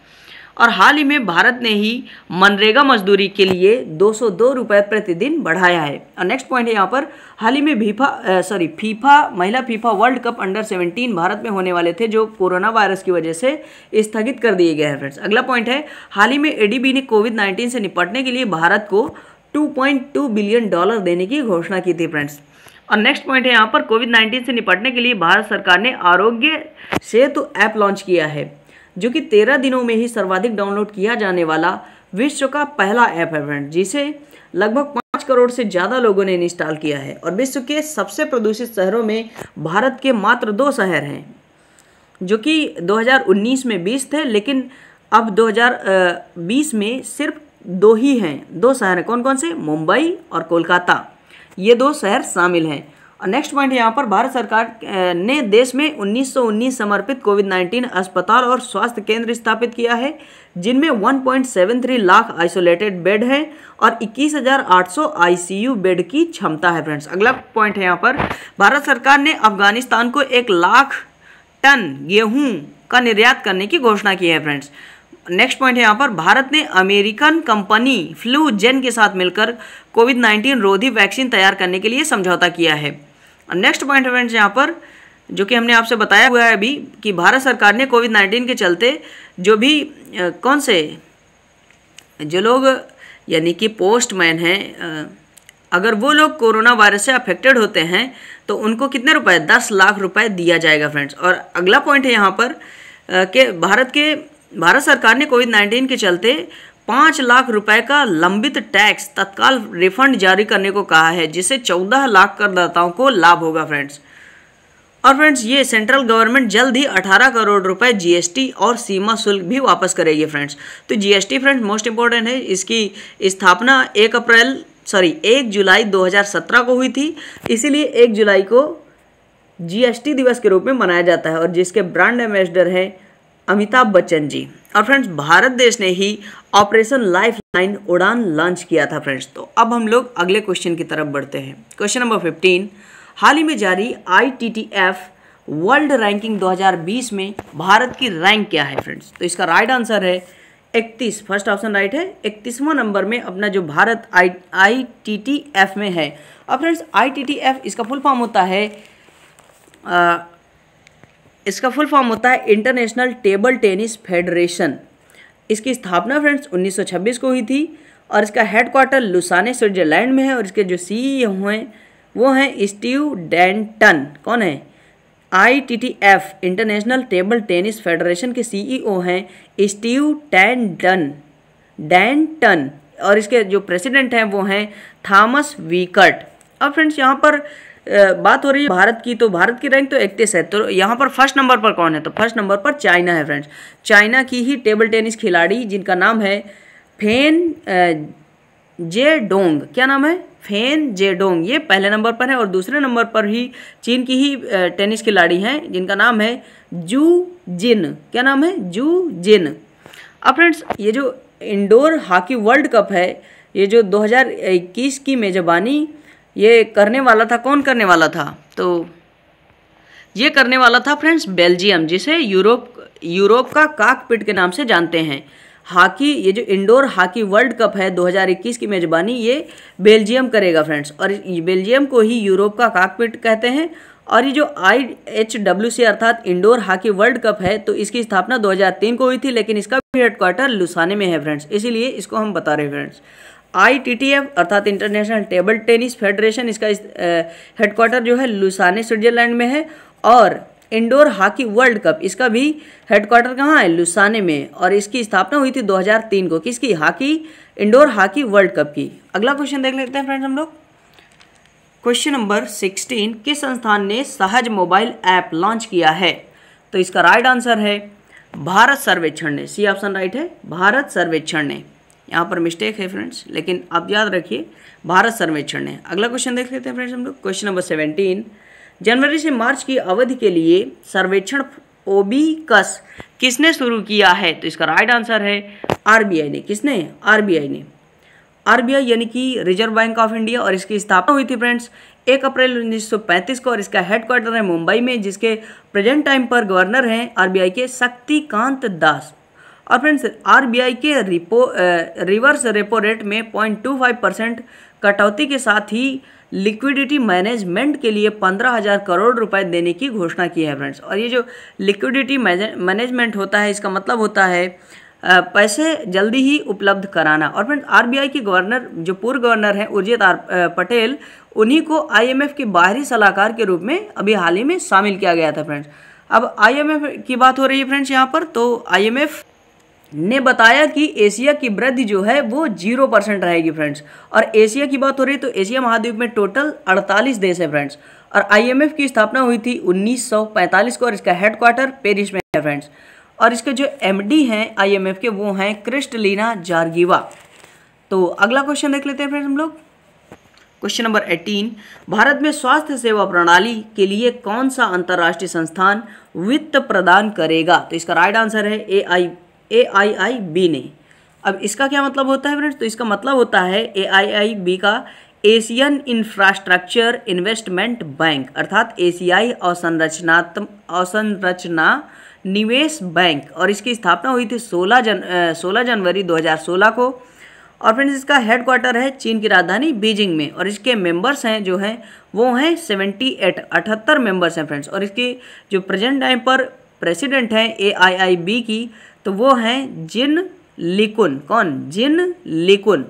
और हाल ही में भारत ने ही मनरेगा मजदूरी के लिए 202 रुपये प्रतिदिन बढ़ाया है। और नेक्स्ट पॉइंट है यहाँ पर हाल ही में महिला FIFA world cup under 17 Bharat में होने वाले थे, जो कोरोना वायरस की वजह से स्थगित कर दिए गए हैं फ्रेंड्स। अगला पॉइंट है हाल ही में एडीबी ने कोविड-19 से निपटने के लिए भारत को $2.2 बिलियन देने की घोषणा की थी फ्रेंड्स। और नेक्स्ट पॉइंट है यहाँ पर कोविड-19 से निपटने के लिए भारत सरकार ने आरोग्य सेतु ऐप लॉन्च किया है, जो कि 13 दिनों में ही सर्वाधिक डाउनलोड किया जाने वाला विश्व का पहला ऐप है फ्रेंड, जिसे लगभग 5 करोड़ से ज़्यादा लोगों ने इंस्टॉल किया है। और विश्व के सबसे प्रदूषित शहरों में भारत के मात्र 2 शहर हैं, जो कि 2019 में 20 थे, लेकिन अब 2020 में सिर्फ 2 ही हैं। 2 शहर हैं, कौन कौन से? मुंबई और कोलकाता, ये 2 शहर शामिल हैं। और नेक्स्ट पॉइंट यहाँ पर भारत सरकार ने देश में 1919 समर्पित कोविड-19 अस्पताल और स्वास्थ्य केंद्र स्थापित किया है, जिनमें 1.73 लाख आइसोलेटेड बेड हैं और 21,800 आईसीयू बेड की क्षमता है फ्रेंड्स। अगला पॉइंट है यहाँ पर भारत सरकार ने अफगानिस्तान को 1 लाख टन गेहूं का निर्यात करने की घोषणा की है फ्रेंड्स। नेक्स्ट पॉइंट है यहाँ पर भारत ने अमेरिकन कंपनी फ्लूजेन के साथ मिलकर कोविड-19 रोधी वैक्सीन तैयार करने के लिए समझौता किया है। और नेक्स्ट पॉइंट है फ्रेंड्स यहाँ पर, जो कि हमने आपसे बताया हुआ है अभी, कि भारत सरकार ने कोविड-19 के चलते जो भी जो लोग यानी कि पोस्टमैन हैं, अगर वो लोग कोरोना वायरस से अफेक्टेड होते हैं तो उनको कितने रुपए? 10 लाख रुपए दिया जाएगा फ्रेंड्स। और अगला पॉइंट है यहाँ पर कि भारत सरकार ने कोविड-19 के चलते 5 लाख रुपए का लंबित टैक्स तत्काल रिफंड जारी करने को कहा है, जिससे 14 लाख करदाताओं को लाभ होगा फ्रेंड्स। और फ्रेंड्स ये सेंट्रल गवर्नमेंट जल्द ही 18 करोड़ रुपए जीएसटी और सीमा शुल्क भी वापस करेगी फ्रेंड्स। तो जीएसटी फ्रेंड्स मोस्ट इंपॉर्टेंट है, इसकी स्थापना 1 जुलाई 2017 को हुई थी, इसीलिए 1 जुलाई को जीएसटी दिवस के रूप में मनाया जाता है, और जिसके ब्रांड एम्बेसडर हैं अमिताभ बच्चन जी। और फ्रेंड्स भारत देश ने ही ऑपरेशन लाइफलाइन उड़ान लॉन्च किया था फ्रेंड्स। तो अब हम लोग अगले क्वेश्चन की तरफ बढ़ते हैं। क्वेश्चन नंबर 15, हाल ही में जारी ITTF वर्ल्ड रैंकिंग 2020 में भारत की रैंक क्या है फ्रेंड्स? तो इसका राइट आंसर है 31, फर्स्ट ऑप्शन राइट है। 31वां नंबर में अपना जो भारत ITTF में है। अब फ्रेंड्स ITTF इसका फुल फॉर्म होता है इंटरनेशनल टेबल टेनिस फेडरेशन। इसकी स्थापना फ्रेंड्स 1926 को हुई थी, और इसका हेडक्वार्टर लुसाने स्विट्जरलैंड में है, और इसके जो CEO हैं वो हैं स्टीव डैंटन। कौन है? ITTF international table tennis federation के CEO हैं स्टीव डैंटन, और इसके जो प्रेसिडेंट हैं वो हैं थॉमस वीकर्ट। अब फ्रेंड्स यहाँ पर बात हो रही है भारत की, तो भारत की रैंक तो 31 है। तो यहाँ पर फर्स्ट नंबर पर कौन है? तो फर्स्ट नंबर पर चाइना है फ्रेंड्स। चाइना की ही टेबल टेनिस खिलाड़ी जिनका नाम है फेन जेडोंग। क्या नाम है? फेन जेडोंग, ये पहले नंबर पर है। और दूसरे नंबर पर ही चीन की ही टेनिस खिलाड़ी हैं जिनका नाम है जू जिन। क्या नाम है? जू जिन। अब फ्रेंड्स ये जो इंडोर हॉकी वर्ल्ड कप है, ये जो 2021 की मेजबानी ये करने वाला था, कौन करने वाला था? तो ये करने वाला था फ्रेंड्स बेल्जियम, जिसे यूरोप का कॉकपिट के नाम से जानते हैं। हॉकी, ये जो इंडोर हॉकी वर्ल्ड कप है 2021 की मेजबानी ये बेल्जियम करेगा फ्रेंड्स, और बेल्जियम को ही यूरोप का कॉकपिट कहते हैं। और ये जो IHWC अर्थात इंडोर हॉकी वर्ल्ड कप है, तो इसकी स्थापना 2003 को हुई थी, लेकिन इसका भी हेडक्वार्टर लुसाने में है फ्रेंड्स, इसीलिए इसको हम बता रहे हैं फ्रेंड्स। ITTF अर्थात इंटरनेशनल टेबल टेनिस फेडरेशन, इसका हेडक्वार्टर जो है लुसाने स्विट्जरलैंड में है। और इंडोर हॉकी वर्ल्ड कप, इसका भी हेडक्वार्टर कहाँ है? लुसाने में, और इसकी स्थापना हुई थी 2003 को। किसकी? इंडोर हॉकी वर्ल्ड कप की। अगला क्वेश्चन देख लेते हैं फ्रेंड्स हम लोग। क्वेश्चन नंबर 16, किस संस्थान ने सहज मोबाइल ऐप लॉन्च किया है? तो इसका राइट आंसर है भारत सर्वेक्षण ने। सी ऑप्शन राइट है, भारत सर्वेक्षण ने। यहाँ पर मिस्टेक है फ्रेंड्स, लेकिन आप याद रखिए भारत सर्वेक्षण है। अगला क्वेश्चन देख लेते हैं फ्रेंड्स हम लोग। क्वेश्चन नंबर 17, जनवरी से मार्च की अवधि के लिए सर्वेक्षण ओबीकस किसने शुरू किया है? तो इसका राइट आंसर है आरबीआई ने। किसने? आरबीआई ने। आरबीआई यानी कि रिजर्व बैंक ऑफ इंडिया, और इसकी स्थापना हुई थी फ्रेंड्स 1 अप्रैल 1935 को, और इसका हेडक्वार्टर है मुंबई में, जिसके प्रेजेंट टाइम पर गवर्नर हैं आरबीआई के शक्तिकांत दास। और फ्रेंड्स आरबीआई के रिवर्स रेपो रेट में 0.25% कटौती के साथ ही लिक्विडिटी मैनेजमेंट के लिए 15,000 करोड़ रुपए देने की घोषणा की है फ्रेंड्स। और ये जो लिक्विडिटी मैनेजमेंट होता है, इसका मतलब होता है पैसे जल्दी ही उपलब्ध कराना। और फ्रेंड्स आरबीआई के गवर्नर, जो पूर्व गवर्नर हैं उर्जित पटेल, उन्हीं को आईएमएफ के बाहरी सलाहकार के रूप में अभी हाल ही में शामिल किया गया था फ्रेंड्स। अब आईएमएफ की बात हो रही है फ्रेंड्स यहाँ पर, तो आईएमएफ ने बताया कि एशिया की वृद्धि जो है वो 0% रहेगी फ्रेंड्स। और एशिया की बात हो रही है तो एशिया महाद्वीप में टोटल 48 देश है फ्रेंड्स। और आईएमएफ की स्थापना हुई थी 1945 को, और इसका हेडक्वार्टर पेरिस में है फ्रेंड्स। और इसके जो एमडी हैं आईएमएफ के, वो हैं क्रिस्टलीना जॉर्गिवा। तो अगला क्वेश्चन देख लेते हैं फ्रेंड्स हम लोग। क्वेश्चन नंबर 18, भारत में स्वास्थ्य सेवा प्रणाली के लिए कौन सा अंतर्राष्ट्रीय संस्थान वित्त प्रदान करेगा? तो इसका राइट आंसर है AIIB ने। अब इसका क्या मतलब होता है फ्रेंड्स? तो इसका मतलब होता है AIIB का एशियन इंफ्रास्ट्रक्चर इन्वेस्टमेंट बैंक, अर्थात एशियाई अवसंरचना निवेश बैंक। और इसकी स्थापना हुई थी 16 जनवरी 2016 को। और फ्रेंड्स इसका हेडक्वार्टर है चीन की राजधानी बीजिंग में। और इसके मेंबर्स हैं जो हैं वो हैं 78 मेंबर्स हैं फ्रेंड्स। और इसके जो प्रेजेंट टाइम पर प्रेसिडेंट हैं AIIB की, तो वो हैं जिन लिकुन। कौन? जिन लिकुन।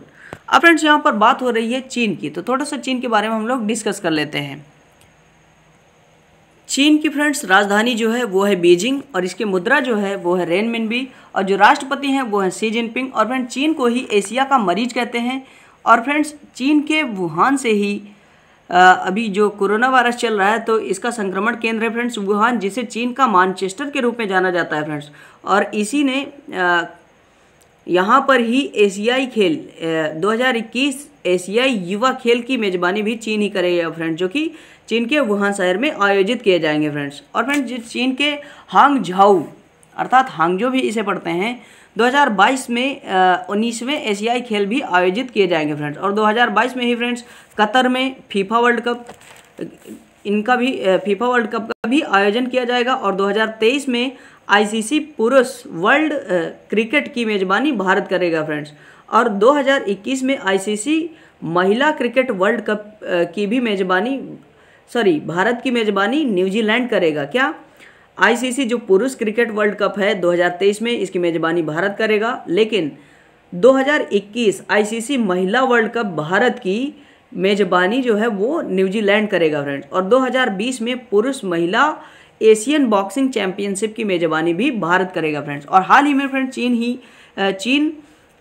अब फ्रेंड्स यहाँ पर बात हो रही है चीन की, तो थोड़ा सा चीन के बारे में हम लोग डिस्कस कर लेते हैं। चीन की फ्रेंड्स राजधानी जो है वो है बीजिंग, और इसकी मुद्रा जो है वो है रेनमिनबी, और जो राष्ट्रपति हैं वो हैं शी जिनपिंग। और फ्रेंड्स चीन को ही एशिया का मरीज कहते हैं। और फ्रेंड्स चीन के वुहान से ही अभी जो कोरोना वायरस चल रहा है, तो इसका संक्रमण केंद्र है फ्रेंड्स वुहान, जिसे चीन का मैनचेस्टर के रूप में जाना जाता है फ्रेंड्स। और इसी ने यहाँ पर ही एशियाई खेल 2021 एशियाई युवा खेल की मेजबानी भी चीन ही करेगा फ्रेंड्स, जो कि चीन के वुहान शहर में आयोजित किए जाएंगे फ्रेंड्स। और फ्रेंड्स चीन के हांगझाऊ, अर्थात हांगझो भी इसे पढ़ते हैं, 2022 में 19वें एशियाई खेल भी आयोजित किए जाएंगे फ्रेंड्स। और 2022 में ही फ्रेंड्स कतर में फीफा वर्ल्ड कप का भी आयोजन किया जाएगा। और 2023 में आईसीसी पुरुष वर्ल्ड क्रिकेट की मेजबानी भारत करेगा फ्रेंड्स। और 2021 में आईसीसी महिला क्रिकेट वर्ल्ड कप की भी मेजबानी, भारत की मेजबानी न्यूजीलैंड करेगा। क्या? आईसीसी जो पुरुष क्रिकेट वर्ल्ड कप है 2023 में, इसकी मेजबानी भारत करेगा। लेकिन 2021 आईसीसी महिला वर्ल्ड कप भारत की मेजबानी जो है वो न्यूजीलैंड करेगा फ्रेंड्स। और 2020 में पुरुष महिला एशियन बॉक्सिंग चैंपियनशिप की मेजबानी भी भारत करेगा फ्रेंड्स। और हाल ही में फ्रेंड्स चीन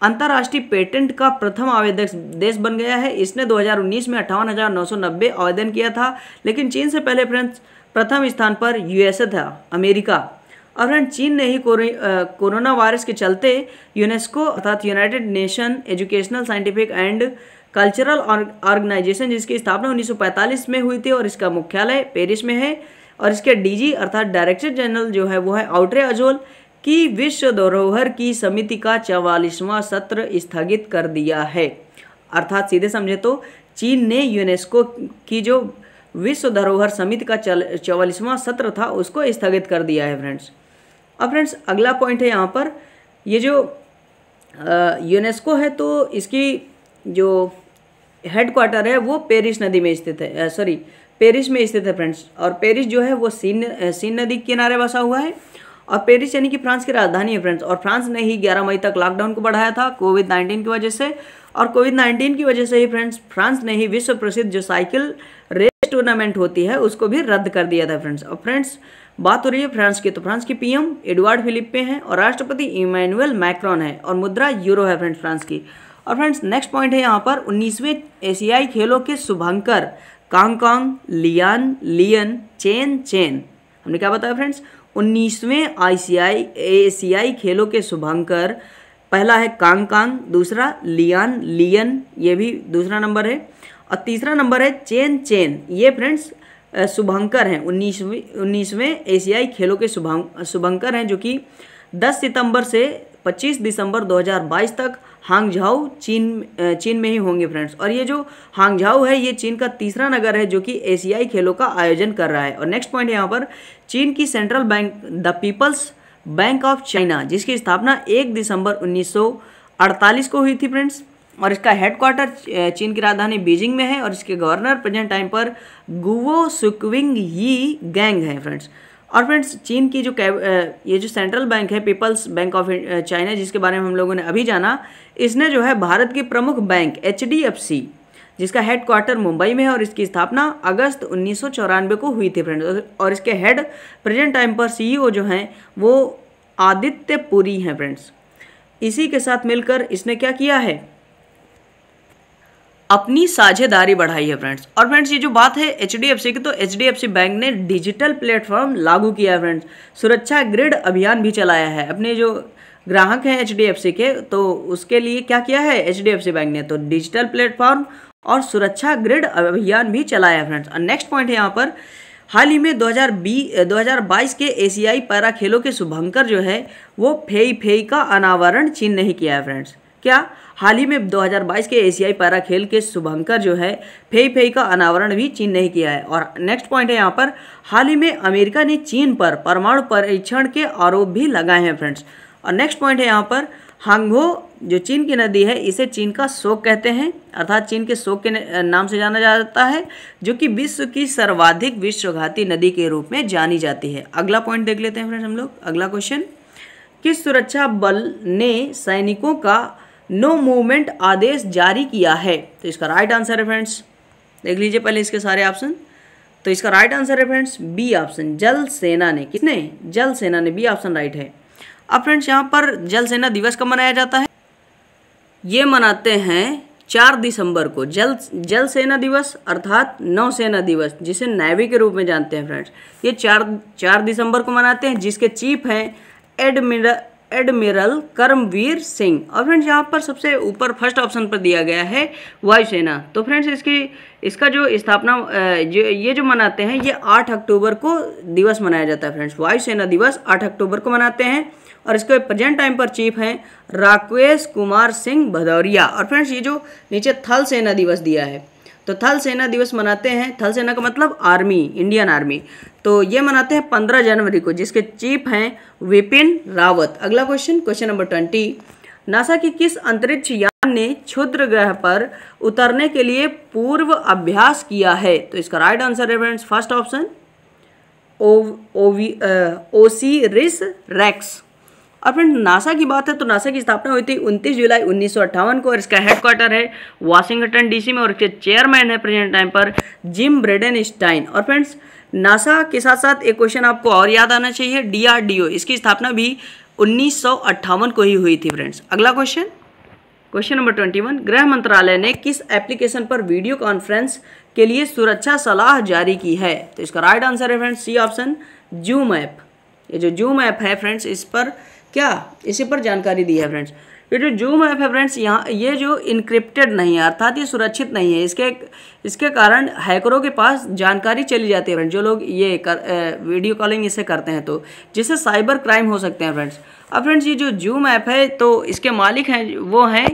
अंतर्राष्ट्रीय पेटेंट का प्रथम आवेदक देश बन गया है। इसने 2019 में 58,990 आवेदन किया था। लेकिन चीन से पहले फ्रेंड्स प्रथम स्थान पर यूएसए था, अमेरिका। और फ्रेंड्स चीन ने ही कोरोना वायरस के चलते यूनेस्को अर्थात United Nation Educational Scientific and Cultural Organization, जिसकी स्थापना 1945 में हुई थी, और इसका मुख्यालय पेरिस में है। और इसके डीजी अर्थात डायरेक्टर जनरल जो है वो है ऑड्रे अजोल, की विश्व धरोहर की समिति का 44वां सत्र स्थगित कर दिया है। अर्थात सीधे समझे तो चीन ने यूनेस्को की जो विश्व धरोहर समिति का 44वां सत्र था उसको स्थगित कर दिया है फ्रेंड्स। अब फ्रेंड्स अगला पॉइंट है यहाँ पर, ये जो यूनेस्को है तो इसकी जो हेडक्वार्टर है वो पेरिस नदी में स्थित है, पेरिस में स्थित है फ्रेंड्स। और पेरिस जो है वो सीन नदी के किनारे बसा हुआ है। और पेरिस यानी कि फ्रांस की राजधानी है फ्रेंड्स। और फ्रांस ने ही 11 मई तक लॉकडाउन को बढ़ाया था कोविड-19 की वजह से। और कोविड-19 की वजह से ही फ्रेंड्स फ्रांस ने ही विश्व प्रसिद्ध जो साइकिल रेस टूर्नामेंट होती है उसको भी रद्द कर दिया था फ्रेंड्स। और फ्रेंड्स बात हो रही है फ्रांस की, तो फ्रांस की पीएम एडुआर्ड फिलिपे हैं और राष्ट्रपति इमैनुअल मैक्रोन है, और मुद्रा यूरो है फ्रेंड्स फ्रांस की। और फ्रेंड्स नेक्स्ट पॉइंट है यहाँ पर 19वें एशियाई खेलों के शुभंकर कांग, लियन, चेन। हमने क्या बताया फ्रेंड्स? 19वें एशियाई खेलों के शुभंकर पहला है कांग कांग, दूसरा लियान लियन, ये भी दूसरा नंबर है, और तीसरा नंबर है चेन चेन। ये फ्रेंड्स शुभंकर हैं, 19वें एशियाई खेलों के शुभंकर हैं, जो कि 10 सितंबर से 25 दिसंबर 2022 तक हांगझाऊ चीन में ही होंगे फ्रेंड्स। और ये जो हांगझाऊ है ये चीन का तीसरा नगर है जो कि एशियाई खेलों का आयोजन कर रहा है। और नेक्स्ट पॉइंट यहाँ पर, चीन की central bank the People's Bank of China, जिसकी स्थापना 1 दिसंबर 1948 को हुई थी फ्रेंड्स। और इसका हेडक्वार्टर चीन की राजधानी बीजिंग में है, और इसके गवर्नर प्रेजेंट टाइम पर गुवो सुक्विंग यी गैंग है फ्रेंड्स। और फ्रेंड्स चीन की जो ये जो सेंट्रल बैंक है पीपल्स बैंक ऑफ चाइना, जिसके बारे में हम लोगों ने अभी जाना, इसने जो है भारत के प्रमुख बैंक HDFC, जिसका हेडक्वार्टर मुंबई में है, और इसकी स्थापना अगस्त 1994 को हुई थी फ्रेंड्स। और इसके हेड प्रेजेंट टाइम पर CEO जो हैं वो आदित्य पुरी हैं फ्रेंड्स। इसी के साथ मिलकर इसने क्या किया है, अपनी साझेदारी बढ़ाई है फ्रेंड्स। और फ्रेंड्स ये जो बात है HDFC की, तो HDFC बैंक ने डिजिटल प्लेटफॉर्म लागू किया है फ्रेंड्स, सुरक्षा ग्रिड अभियान भी चलाया है। अपने जो ग्राहक हैं HDFC के, तो उसके लिए क्या किया है HDFC बैंक ने, तो डिजिटल प्लेटफॉर्म और सुरक्षा ग्रिड अभियान भी चलाया है फ्रेंड्स। और नेक्स्ट पॉइंट है यहाँ पर, हाल ही में 2022 के एशियाई पैरा खेलों के शुभंकर जो है वो फेई का अनावरण चीन ने ही किया है फ्रेंड्स। क्या हाल ही में 2022 के एशियाई पैरा खेल के शुभंकर जो है फेई का अनावरण भी चीन ने ही किया है। और नेक्स्ट पॉइंट है यहाँ पर, हाल ही में अमेरिका ने चीन पर परमाणु परीक्षण के आरोप भी लगाए हैं फ्रेंड्स। और नेक्स्ट पॉइंट है यहाँ पर, हांगहो जो चीन की नदी है इसे चीन का शोक कहते हैं, अर्थात चीन के शोक के नाम से जाना जाता है, जो कि विश्व की सर्वाधिक विश्वघाती नदी के रूप में जानी जाती है। अगला पॉइंट देख लेते हैं फ्रेंड्स हम लोग। अगला क्वेश्चन, किस सुरक्षा बल ने सैनिकों का नो मूवमेंट आदेश जारी किया है? तो इसका राइट आंसर है फ्रेंड्स, देख लीजिए पहले इसके सारे ऑप्शन। तो इसका राइट आंसर है फ्रेंड्स बी ऑप्शन, जल सेना ने। किसने? जल सेना ने, बी ऑप्शन राइट है। अब फ्रेंड्स यहाँ पर जल सेना दिवस कब मनाया जाता है? ये मनाते हैं 4 दिसंबर को, जल सेना दिवस अर्थात नौसेना दिवस, जिसे नेवी के रूप में जानते हैं फ्रेंड्स। ये 4 दिसंबर को मनाते हैं, जिसके चीफ हैं एडमिरल करमवीर सिंह। और फ्रेंड्स यहाँ पर सबसे ऊपर फर्स्ट ऑप्शन पर दिया गया है वायुसेना। तो फ्रेंड्स इसका जो स्थापना ये जो मनाते हैं ये 8 अक्टूबर को दिवस मनाया जाता है फ्रेंड्स। वायुसेना दिवस 8 अक्टूबर को मनाते हैं, और इसके प्रेजेंट टाइम पर चीफ हैं राकेश कुमार सिंह भदौरिया। और फ्रेंड्स ये जो नीचे थल सेना दिवस दिया है, तो थल सेना दिवस मनाते हैं, थल सेना का मतलब आर्मी, इंडियन आर्मी, तो ये मनाते हैं 15 जनवरी को, जिसके चीफ हैं विपिन रावत। अगला क्वेश्चन, क्वेश्चन नंबर 20, नासा की किस अंतरिक्ष यान ने क्षुद्र ग्रह पर उतरने के लिए पूर्व अभ्यास किया है? तो इसका राइट आंसर है friends first option Osiris Rex. और फ्रेंड नासा की बात है तो नासा की स्थापना हुई थी 29 जुलाई 1958 को, और इसका हेडक्वार्टर है वाशिंगटन DC में, और इसके चेयरमैन है प्रेजेंट टाइम पर जिम ब्रेडेनस्टाइन। और फ्रेंड्स नासा के साथ साथ एक क्वेश्चन आपको और याद आना चाहिए, DRDO, इसकी स्थापना भी 1958 को ही हुई थी फ्रेंड्स। अगला क्वेश्चन, क्वेश्चन नंबर 21, गृह मंत्रालय ने किस एप्लीकेशन पर वीडियो कॉन्फ्रेंस के लिए सुरक्षा सलाह जारी की है? तो इसका राइट आंसर है friends C option, Zoom app. ये जो जूम ऐप है फ्रेंड्स, इस पर इसी पर जानकारी दी है फ्रेंड्स। ये जो जूम ऐप है फ्रेंड्स, यहाँ ये जो इनक्रिप्टेड नहीं है, अर्थात ये सुरक्षित नहीं है, इसके कारण हैकरों के पास जानकारी चली जाती है फ्रेंड्स, जो लोग ये वीडियो कॉलिंग इसे करते हैं, तो जिससे साइबर क्राइम हो सकते हैं फ्रेंड्स। अब फ्रेंड्स ये जो जूम ऐप है तो इसके मालिक हैं वो हैं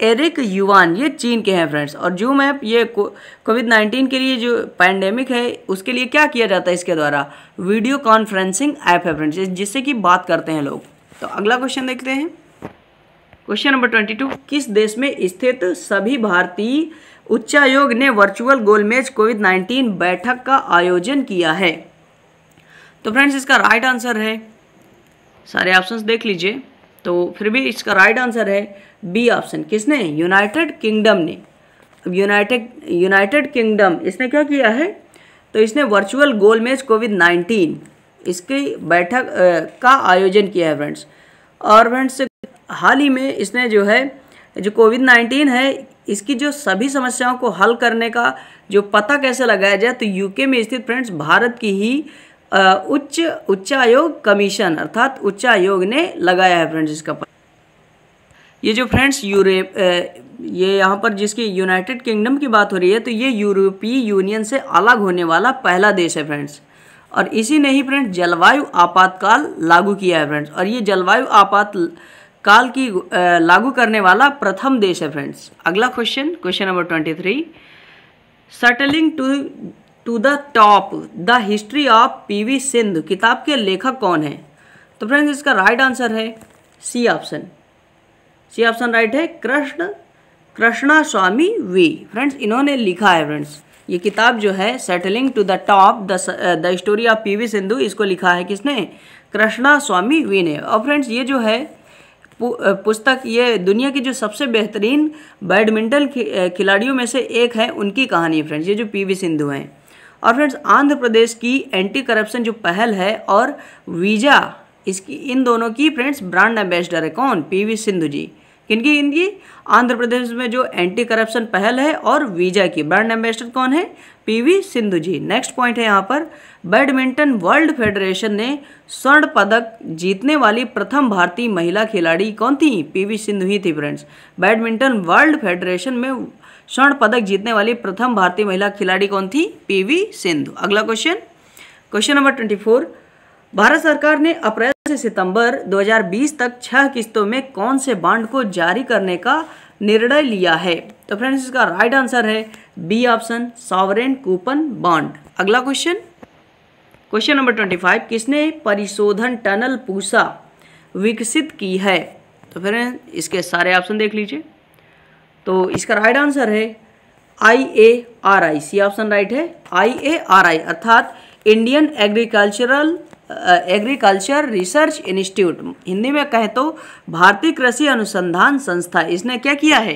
एरिक युवान, ये चीन के हैं फ्रेंड्स। और जूम ऐप ये कोविड-19 के लिए जो पैंडेमिक है उसके लिए क्या किया जाता है, इसके द्वारा वीडियो कॉन्फ्रेंसिंग ऐप है फ्रेंड्स, जिससे कि बात करते हैं लोग। तो अगला क्वेश्चन देखते हैं, क्वेश्चन नंबर 22, किस देश में स्थित सभी भारतीय उच्चायोग ने वर्चुअल गोलमेज कोविड-19 बैठक का आयोजन किया है? तो फ्रेंड्स इसका राइट आंसर है, सारे ऑप्शंस देख लीजिए, तो फिर भी इसका राइट आंसर है बी ऑप्शन। किसने? यूनाइटेड किंगडम ने। अब यूनाइटेड किंगडम इसने क्या किया है, तो इसने वर्चुअल गोलमेज कोविड-19 इसकी बैठक का आयोजन किया है फ्रेंड्स। और फ्रेंड्स हाल ही में इसने जो है जो कोविड-19 है इसकी जो सभी समस्याओं को हल करने का जो पता कैसे लगाया जाए, तो यूके में स्थित फ्रेंड्स भारत की ही उच्चायोग कमीशन अर्थात उच्चायोग ने लगाया है फ्रेंड्स इसका पता। ये जो फ्रेंड्स ये यहाँ पर जिसकी यूनाइटेड किंगडम की बात हो रही है, तो ये यूरोपीय यूनियन से अलग होने वाला पहला देश है फ्रेंड्स। और इसी ने ही फ्रेंड्स जलवायु आपातकाल लागू किया है फ्रेंड्स, और ये जलवायु आपातकाल की लागू करने वाला प्रथम देश है फ्रेंड्स। अगला question, question number 23, settling to the top the history of PV Sindhu किताब के लेखक कौन है? तो फ्रेंड्स इसका राइट आंसर है C option. C option right है कृष्णा स्वामी वी। फ्रेंड्स इन्होंने लिखा है फ्रेंड्स, ये किताब जो है settling to the top the story of PV Sindhu, इसको लिखा है किसने? कृष्णा स्वामी वी ने। और फ्रेंड्स ये जो है पुस्तक, ये दुनिया की जो सबसे बेहतरीन बैडमिंटन खिलाड़ियों में से एक है, उनकी कहानी है फ्रेंड्स, ये जो पीवी सिंधु हैं। और फ्रेंड्स आंध्र प्रदेश की एंटी करप्शन जो पहल है और वीजा, इसकी इन दोनों की फ्रेंड्स ब्रांड एम्बेसडर है कौन? पीवी सिंधु जी। किनकी? इनकी आंध्र प्रदेश में जो एंटी करप्शन पहल है और वीजा की ब्रांड एम्बेसडर कौन है? पीवी सिंधु जी। नेक्स्ट पॉइंट है यहाँ पर, बैडमिंटन वर्ल्ड फेडरेशन ने स्वर्ण पदक जीतने वाली प्रथम भारतीय महिला खिलाड़ी कौन थी? पीवी सिंधु ही थी फ्रेंड्स। बैडमिंटन वर्ल्ड फेडरेशन में स्वर्ण पदक जीतने वाली प्रथम भारतीय महिला खिलाड़ी कौन थी? पीवी सिंधु। अगला क्वेश्चन, क्वेश्चन नंबर 24, भारत सरकार ने अप्रैल से सितंबर 2020 तक 6 किस्तों में कौन से बॉन्ड को जारी करने का निर्णय लिया है? तो फ्रेंड्स इसका राइट आंसर है B option, sovereign coupon bond. अगला क्वेश्चन, क्वेश्चन नंबर 25, किसने परिशोधन टनल पूसा विकसित की है? तो फिर इसके सारे ऑप्शन देख लीजिए। तो इसका राइट आंसर है IARI। सी ऑप्शन राइट है IARI, अर्थात Indian agriculture research institute, Hindi में कहें तो भारतीय कृषि अनुसंधान संस्था। इसने क्या किया है?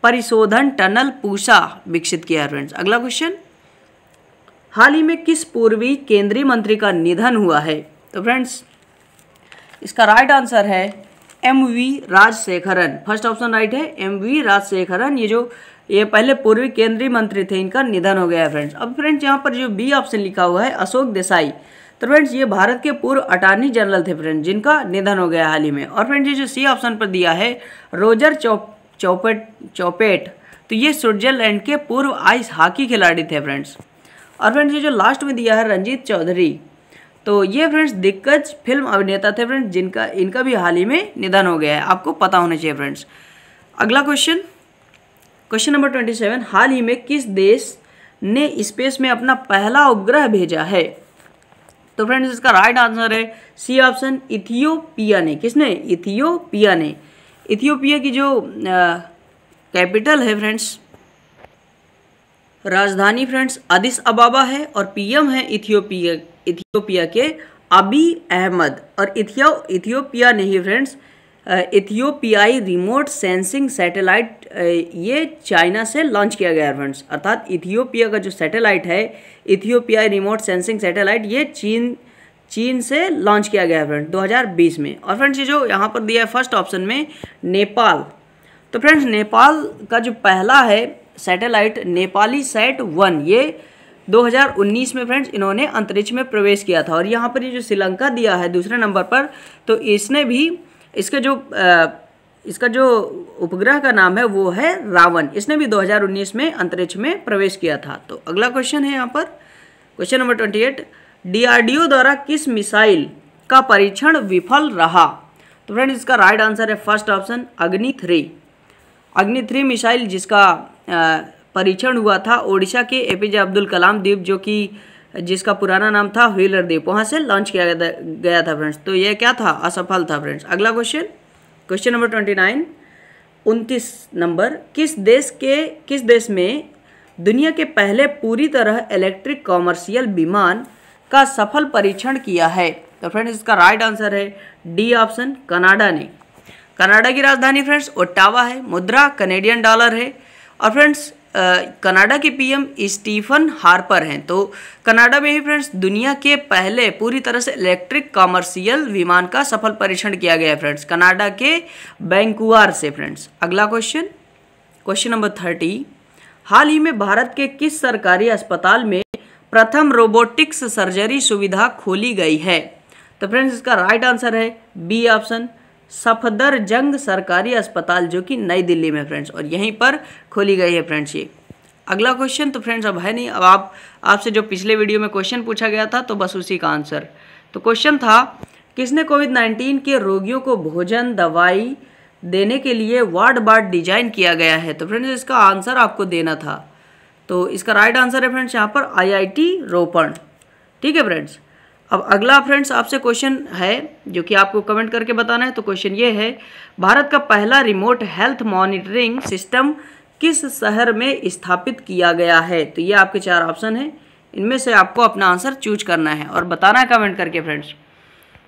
परिशोधन टनल पूसा विकसित किया है फ्रेंड्स। अगला क्वेश्चन, हाल ही में किस पूर्वी केंद्रीय मंत्री का निधन हुआ है? तो फ्रेंड्स इसका राइट आंसर है MV Rajasekharan. First option right है MV राजशेखरन। ये पहले पूर्वी केंद्रीय मंत्री थे, इनका निधन हो गया है फ्रेंड्स। अब फ्रेंड्स यहाँ पर जो बी ऑप्शन लिखा हुआ है अशोक देसाई, तो फ्रेंड्स ये भारत के पूर्व अटॉर्नी जनरल थे फ्रेंड्स, जिनका निधन हो गया हाल ही में। और फ्रेंड्स ये जो सी ऑप्शन पर दिया है रोजर चौपेट, तो ये स्विट्जरलैंड के पूर्व आइस हॉकी खिलाड़ी थे फ्रेंड्स। और फ्रेंड्स ये जो लास्ट में दिया है रंजीत चौधरी, तो ये फ्रेंड्स दिग्गज फिल्म अभिनेता थे फ्रेंड्स, इनका भी हाल ही में निधन हो गया है, आपको पता होना चाहिए फ्रेंड्स। अगला क्वेश्चन, क्वेश्चन नंबर 27, हाल ही में किस देश ने स्पेस में अपना पहला उपग्रह भेजा है? तो फ्रेंड्स इसका राइट आंसर है सी ऑप्शन, इथियोपिया ने। किसने? इथियोपिया ने। इथियोपिया की जो कैपिटल है फ्रेंड्स, राजधानी फ्रेंड्स अदिस अबाबा है, और PM है इथियोपिया के अबी अहमद। और इथियोपिया ने ही फ्रेंड्स इथियोपियाई रिमोट सेंसिंग सैटेलाइट ये चाइना से लॉन्च किया गया है फ्रेंड्स, अर्थात इथियोपिया का जो सैटेलाइट है इथियोपियाई रिमोट सेंसिंग सैटेलाइट, ये चीन से लॉन्च किया गया है फ्रेंड्स 2020 में। और फ्रेंड्स ये जो यहाँ पर दिया है फर्स्ट ऑप्शन में नेपाल, तो फ्रेंड्स नेपाल का जो पहला है सैटेलाइट नेपाली सैट 1, ये 2019 में फ्रेंड्स इन्होंने अंतरिक्ष में प्रवेश किया था। और यहाँ पर ये जो श्रीलंका दिया है दूसरे नंबर पर, तो इसने भी इसका जो उपग्रह का नाम है वो है रावण, इसने भी 2019 में अंतरिक्ष में प्रवेश किया था। तो अगला क्वेश्चन है यहाँ पर क्वेश्चन नंबर 28, DRDO द्वारा किस मिसाइल का परीक्षण विफल रहा? तो फ्रेंड्स इसका राइट आंसर है फर्स्ट ऑप्शन, अग्नि 3 मिसाइल, जिसका परीक्षण हुआ था ओडिशा के APJ अब्दुल कलाम द्वीप, जो कि जिसका पुराना नाम था व्हीलर द्वीप, वहाँ से लॉन्च किया गया था फ्रेंड्स। तो ये क्या था? असफल था फ्रेंड्स। अगला क्वेश्चन, क्वेश्चन नंबर 29 नंबर, किस देश में दुनिया के पहले पूरी तरह इलेक्ट्रिक कॉमर्शियल विमान का सफल परीक्षण किया है? तो फ्रेंड्स इसका राइट आंसर है डी ऑप्शन, कनाडा ने। कनाडा की राजधानी फ्रेंड्स ओट्टावा है, मुद्रा कनेडियन डॉलर है। और फ्रेंड्स कनाडा के PM स्टीफन हार्पर हैं। तो कनाडा में ही फ्रेंड्स दुनिया के पहले पूरी तरह से इलेक्ट्रिक कॉमर्शियल विमान का सफल परीक्षण किया गया है फ्रेंड्स, कनाडा के वैंकूवर से फ्रेंड्स। अगला क्वेश्चन, क्वेश्चन नंबर 30, हाल ही में भारत के किस सरकारी अस्पताल में प्रथम रोबोटिक्स सर्जरी सुविधा खोली गई है? तो फ्रेंड्स इसका राइट आंसर है बी ऑप्शन, सफदरजंग सरकारी अस्पताल जो कि नई दिल्ली में फ्रेंड्स, और यहीं पर खोली गई है फ्रेंड्स ये। अगला क्वेश्चन तो फ्रेंड्स अब है नहीं, अब आपसे जो पिछले वीडियो में क्वेश्चन पूछा गया था तो बस उसी का आंसर। तो क्वेश्चन था, किसने कोविड-19 के रोगियों को भोजन दवाई देने के लिए वार्ड बार्ड डिजाइन किया गया है? तो फ्रेंड्स इसका आंसर आपको देना था। तो इसका राइट आंसर है फ्रेंड्स यहाँ पर IIT रोपण। ठीक है फ्रेंड्स। अब अगला फ्रेंड्स आपसे क्वेश्चन है जो कि आपको कमेंट करके बताना है। तो क्वेश्चन ये है, भारत का पहला रिमोट हेल्थ मॉनिटरिंग सिस्टम किस शहर में स्थापित किया गया है? तो ये आपके 4 ऑप्शन हैं, इनमें से आपको अपना आंसर चूज करना है और बताना है कमेंट करके फ्रेंड्स।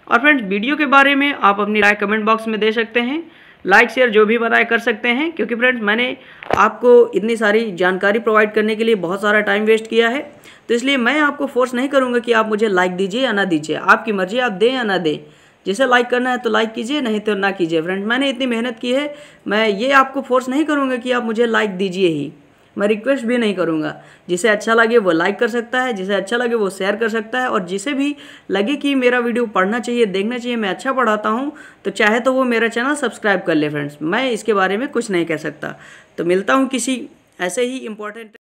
और फ्रेंड्स वीडियो के बारे में आप अपनी राय कमेंट बॉक्स में दे सकते हैं, लाइक शेयर जो भी बनाए कर सकते हैं, क्योंकि फ्रेंड्स मैंने आपको इतनी सारी जानकारी प्रोवाइड करने के लिए बहुत सारा टाइम वेस्ट किया है, तो इसलिए मैं आपको फोर्स नहीं करूंगा कि आप मुझे लाइक दीजिए या ना दीजिए, आपकी मर्जी, आप दें या ना दें। जिसे लाइक करना है तो लाइक कीजिए, नहीं तो ना कीजिए फ्रेंड्स। मैंने इतनी मेहनत की है, मैं ये आपको फोर्स नहीं करूँगा कि आप मुझे लाइक दीजिए ही, मैं रिक्वेस्ट भी नहीं करूँगा। जिसे अच्छा लगे वो लाइक कर सकता है, जिसे अच्छा लगे वो शेयर कर सकता है, और जिसे भी लगे कि मेरा वीडियो पढ़ना चाहिए, देखना चाहिए, मैं अच्छा पढ़ाता हूँ, तो चाहे तो वो मेरा चैनल सब्सक्राइब कर ले फ्रेंड्स। मैं इसके बारे में कुछ नहीं कह सकता। तो मिलता हूँ किसी ऐसे ही इम्पोर्टेंट